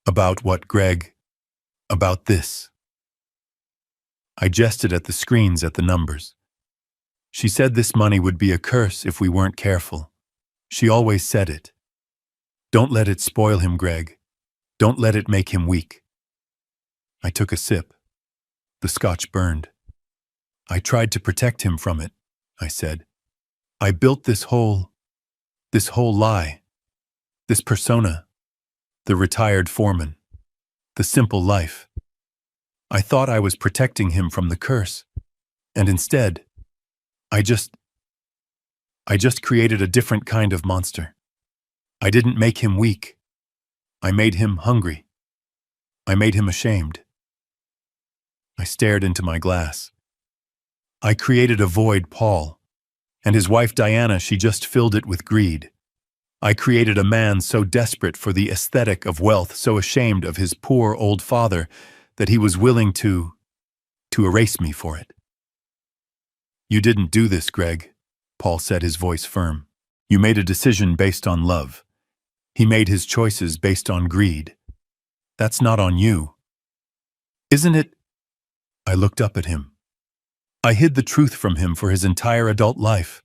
Speaker 1: About what, Greg? About this. I gestured at the screens, at the numbers. She said this money would be a curse if we weren't careful. She always said it. Don't let it spoil him, Greg. Don't let it make him weak. I took a sip. The scotch burned. I tried to protect him from it, I said. I built this whole lie. This persona. The retired foreman. The simple life. I thought I was protecting him from the curse. And instead, I just created a different kind of monster. I didn't make him weak. I made him hungry. I made him ashamed. I stared into my glass. I created a void, Paul. And his wife Diana, she just filled it with greed. I created a man so desperate for the aesthetic of wealth, so ashamed of his poor old father, that he was willing to erase me for it. You didn't do this, Greg, Paul said, his voice firm. You made a decision based on love. He made his choices based on greed. That's not on you. Isn't it? I looked up at him. I hid the truth from him for his entire adult life.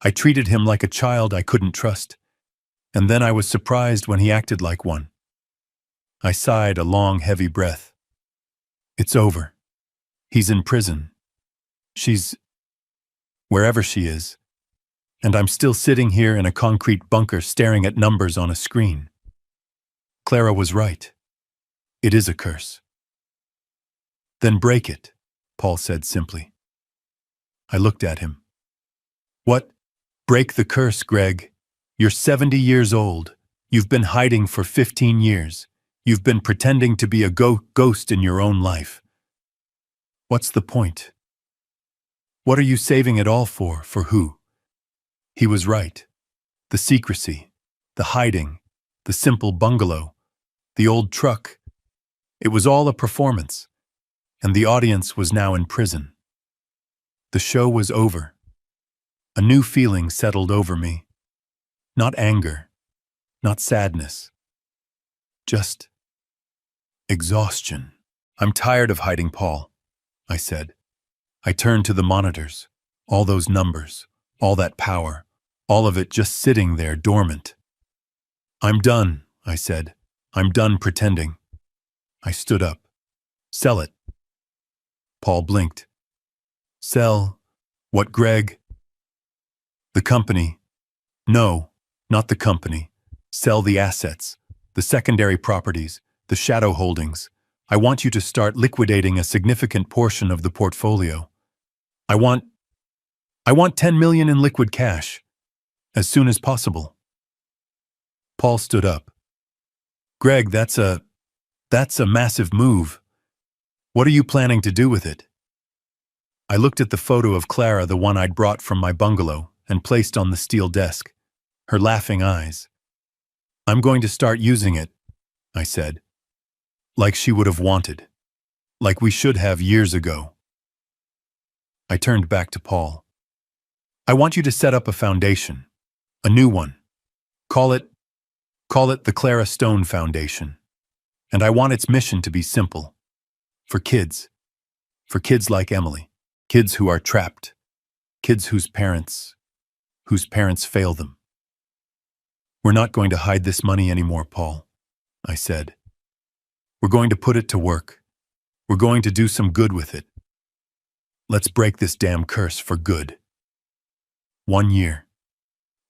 Speaker 1: I treated him like a child I couldn't trust. And then I was surprised when he acted like one. I sighed a long, heavy breath. It's over. He's in prison. She's wherever she is. And I'm still sitting here in a concrete bunker staring at numbers on a screen. Clara was right. It is a curse. Then break it, Paul said simply. I looked at him. What? Break the curse, Greg. You're 70 years old. You've been hiding for 15 years. You've been pretending to be a ghost in your own life. What's the point? What are you saving it all for? For who? He was right. The secrecy, the hiding, the simple bungalow, the old truck. It was all a performance, and the audience was now in prison. The show was over. A new feeling settled over me. Not anger, not sadness, just exhaustion. I'm tired of hiding, Paul, I said. I turned to the monitors, all those numbers, all that power, all of it just sitting there dormant. I'm done, I said. I'm done pretending. I stood up. Sell it. Paul blinked. Sell what, Greg? The company. No, not the company. Sell the assets, the secondary properties, the shadow holdings. I want you to start liquidating a significant portion of the portfolio. I want 10 million in liquid cash, as soon as possible. Paul stood up. Greg, that's a massive move. What are you planning to do with it? I looked at the photo of Clara, the one I'd brought from my bungalow, and placed on the steel desk, her laughing eyes. I'm going to start using it, I said. Like she would have wanted. Like we should have years ago. I turned back to Paul. I want you to set up a foundation. A new one. Call it the Clara Stone Foundation. And I want its mission to be simple. For kids. For kids like Emily. Kids who are trapped. Kids whose parents fail them. We're not going to hide this money anymore, Paul, I said. We're going to put it to work. We're going to do some good with it. Let's break this damn curse for good. 1 year.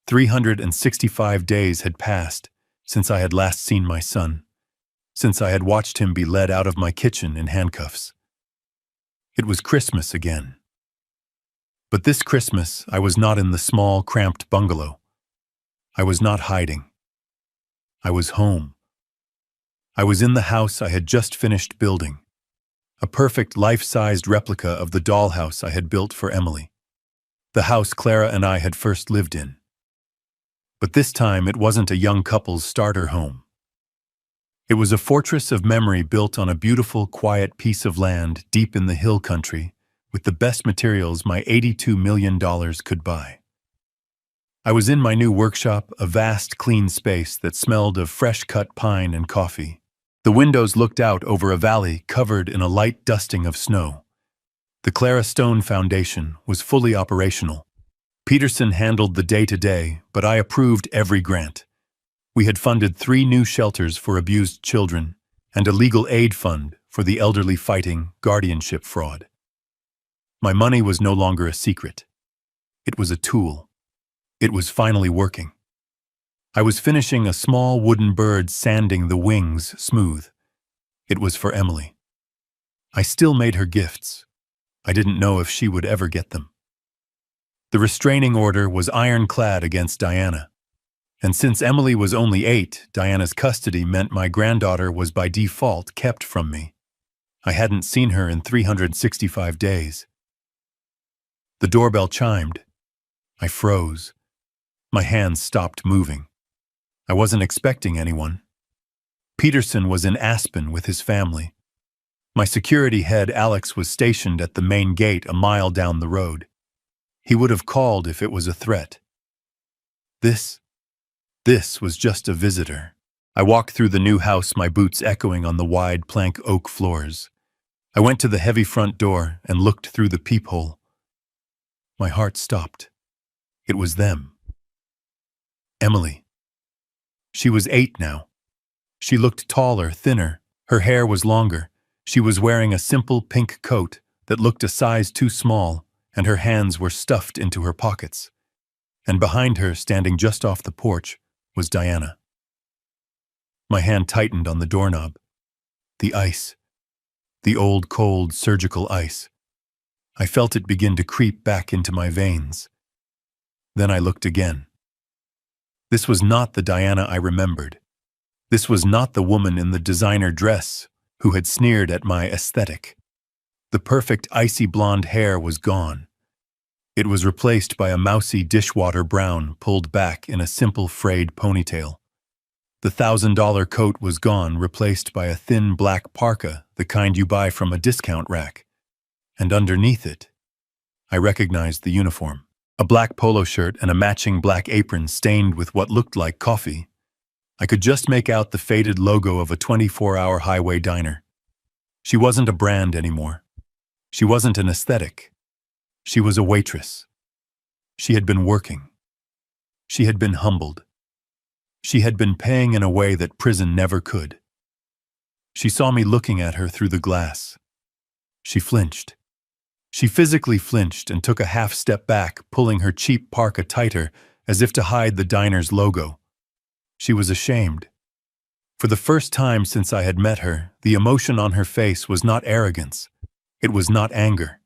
Speaker 1: 365 days had passed since I had last seen my son, since I had watched him be led out of my kitchen in handcuffs. It was Christmas again. But this Christmas, I was not in the small, cramped bungalow. I was not hiding. I was home. I was in the house I had just finished building, a perfect life-sized replica of the dollhouse I had built for Emily, the house Clara and I had first lived in. But this time it wasn't a young couple's starter home. It was a fortress of memory built on a beautiful, quiet piece of land deep in the hill country with the best materials my $82 million could buy. I was in my new workshop, a vast, clean space that smelled of fresh-cut pine and coffee. The windows looked out over a valley covered in a light dusting of snow. The Clara Stone Foundation was fully operational. Peterson handled the day-to-day, but I approved every grant. We had funded 3 new shelters for abused children and a legal aid fund for the elderly fighting guardianship fraud. My money was no longer a secret. It was a tool. It was finally working. I was finishing a small wooden bird sanding the wings smooth. It was for Emily. I still made her gifts. I didn't know if she would ever get them. The restraining order was ironclad against Diana. And since Emily was only 8, Diana's custody meant my granddaughter was by default kept from me. I hadn't seen her in 365 days. The doorbell chimed. I froze. My hands stopped moving. I wasn't expecting anyone. Peterson was in Aspen with his family. My security head, Alex, was stationed at the main gate a mile down the road. He would have called if it was a threat. This was just a visitor. I walked through the new house, my boots echoing on the wide plank oak floors. I went to the heavy front door and looked through the peephole. My heart stopped. It was them. Emily. She was 8 now. She looked taller, thinner. Her hair was longer. She was wearing a simple pink coat that looked a size too small, and her hands were stuffed into her pockets. and behind her, standing just off the porch, was Diana. My hand tightened on the doorknob. The ice. The old, cold, surgical ice. I felt it begin to creep back into my veins. Then I looked again. This was not the Diana I remembered. This was not the woman in the designer dress who had sneered at my aesthetic. The perfect icy blonde hair was gone. It was replaced by a mousy dishwater brown pulled back in a simple frayed ponytail. The $1,000 coat was gone, replaced by a thin black parka, the kind you buy from a discount rack. And underneath it, I recognized the uniform. A black polo shirt and a matching black apron stained with what looked like coffee. I could just make out the faded logo of a 24-hour highway diner. She wasn't a brand anymore. She wasn't an aesthetic. She was a waitress. She had been working. She had been humbled. She had been paying in a way that prison never could. She saw me looking at her through the glass. She flinched. She physically flinched and took a half step back, pulling her cheap parka tighter as if to hide the diner's logo. She was ashamed. For the first time since I had met her, the emotion on her face was not arrogance. It was not anger.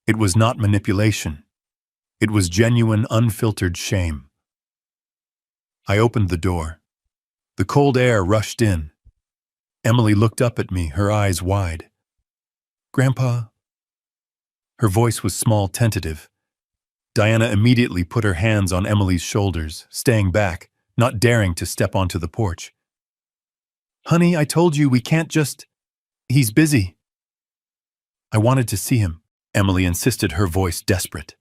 Speaker 1: It was not manipulation. It was genuine, unfiltered shame. I opened the door. The cold air rushed in. Emily looked up at me, her eyes wide. "Grandpa?" Her voice was small, tentative. Diana immediately put her hands on Emily's shoulders, staying back, not daring to step onto the porch. "Honey, I told you we can't just... He's busy." "I wanted to see him," Emily insisted, her voice desperate.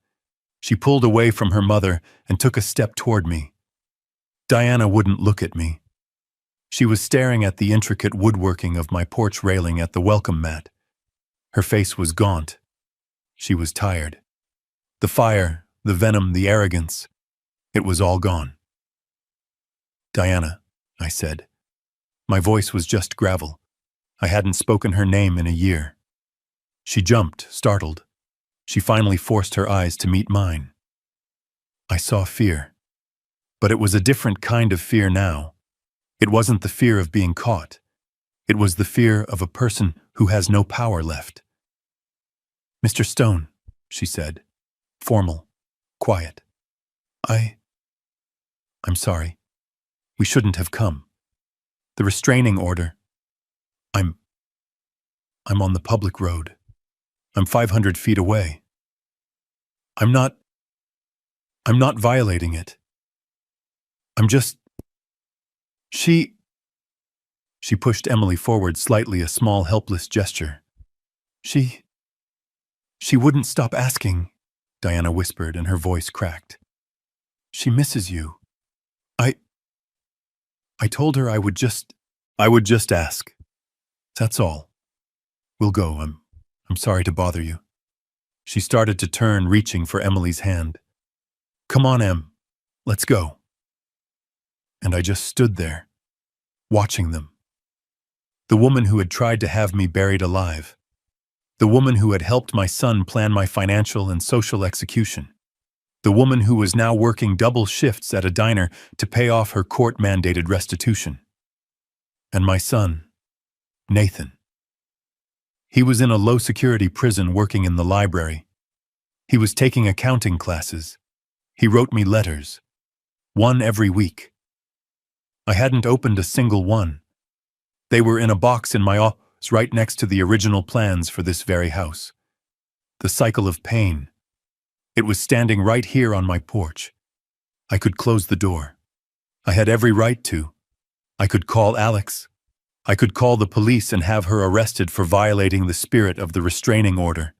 Speaker 1: She pulled away from her mother and took a step toward me. Diana wouldn't look at me. She was staring at the intricate woodworking of my porch railing at the welcome mat. Her face was gaunt. She was tired. The fire, the venom, the arrogance, it was all gone. "Diana," I said. My voice was just gravel. I hadn't spoken her name in a year. She jumped, startled. She finally forced her eyes to meet mine. I saw fear. But it was a different kind of fear now. It wasn't the fear of being caught. It was the fear of a person who has no power left. "Mr. Stone," she said, formal, quiet. I'm sorry. We shouldn't have come. The restraining order. I'm on the public road. I'm 500 feet away. I'm not violating it. I'm just... She pushed Emily forward slightly, a small, helpless gesture. She wouldn't stop asking, Diana whispered, and her voice cracked. "She misses you. I told her I would just ask. That's all. We'll go. I'm sorry to bother you." She started to turn, reaching for Emily's hand. "Come on, Em. Let's go." And I just stood there, watching them. The woman who had tried to have me buried alive. The woman who had helped my son plan my financial and social execution. The woman who was now working double shifts at a diner to pay off her court-mandated restitution. And my son, Nathan. He was in a low-security prison working in the library. He was taking accounting classes. He wrote me letters. One every week. I hadn't opened a single one. They were in a box in my office right next to the original plans for this very house. The cycle of pain. It was standing right here on my porch. I could close the door. I had every right to. I could call Alex. I could call the police and have her arrested for violating the spirit of the restraining order.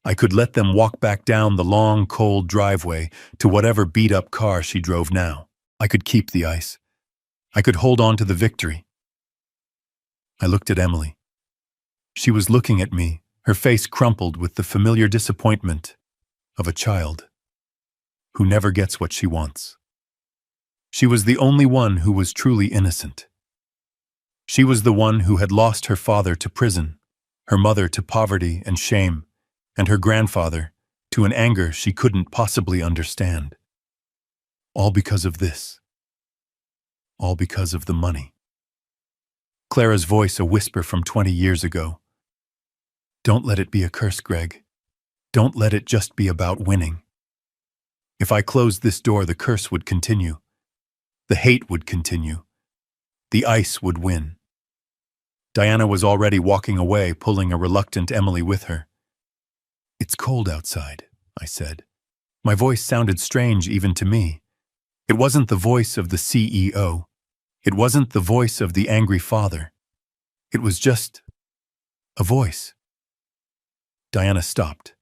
Speaker 1: I could let them walk back down the long, cold driveway to whatever beat-up car she drove now. I could keep the ice. I could hold on to the victory. I looked at Emily. She was looking at me, her face crumpled with the familiar disappointment of a child who never gets what she wants. She was the only one who was truly innocent. She was the one who had lost her father to prison, her mother to poverty and shame, and her grandfather to an anger she couldn't possibly understand. All because of this. All because of the money. Clara's voice a whisper from 20 years ago. Don't let it be a curse, Greg. Don't let it just be about winning. If I closed this door, the curse would continue. The hate would continue. The ice would win. Diana was already walking away, pulling a reluctant Emily with her. It's cold outside, I said. My voice sounded strange even to me. It wasn't the voice of the CEO. It wasn't the voice of the angry father. It was just a voice. Diana stopped.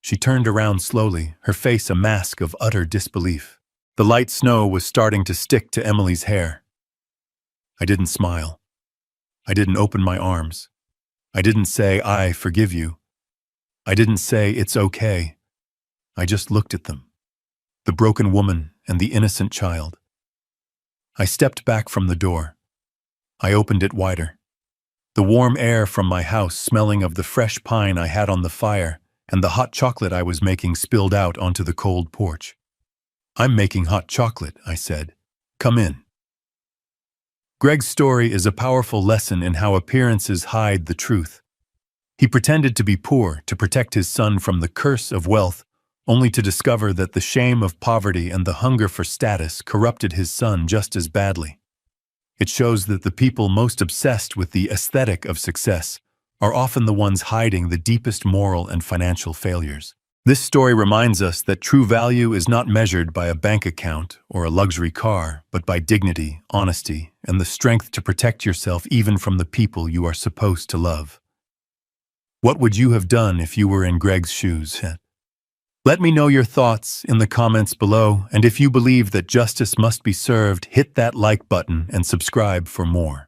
Speaker 1: She turned around slowly, her face a mask of utter disbelief. The light snow was starting to stick to Emily's hair. I didn't smile. I didn't open my arms. I didn't say, I forgive you. I didn't say, it's okay. I just looked at them. The broken woman and the innocent child. I stepped back from the door. I opened it wider. The warm air from my house smelling of the fresh pine I had on the fire and the hot chocolate I was making spilled out onto the cold porch. I'm making hot chocolate, I said. Come in. Greg's story is a powerful lesson in how appearances hide the truth. He pretended to be poor to protect his son from the curse of wealth, only to discover that the shame of poverty and the hunger for status corrupted his son just as badly. It shows that the people most obsessed with the aesthetic of success are often the ones hiding the deepest moral and financial failures. This story reminds us that true value is not measured by a bank account or a luxury car, but by dignity, honesty, and the strength to protect yourself even from the people you are supposed to love. What would you have done if you were in Greg's shoes? Let me know your thoughts in the comments below, and if you believe that justice must be served, hit that like button and subscribe for more.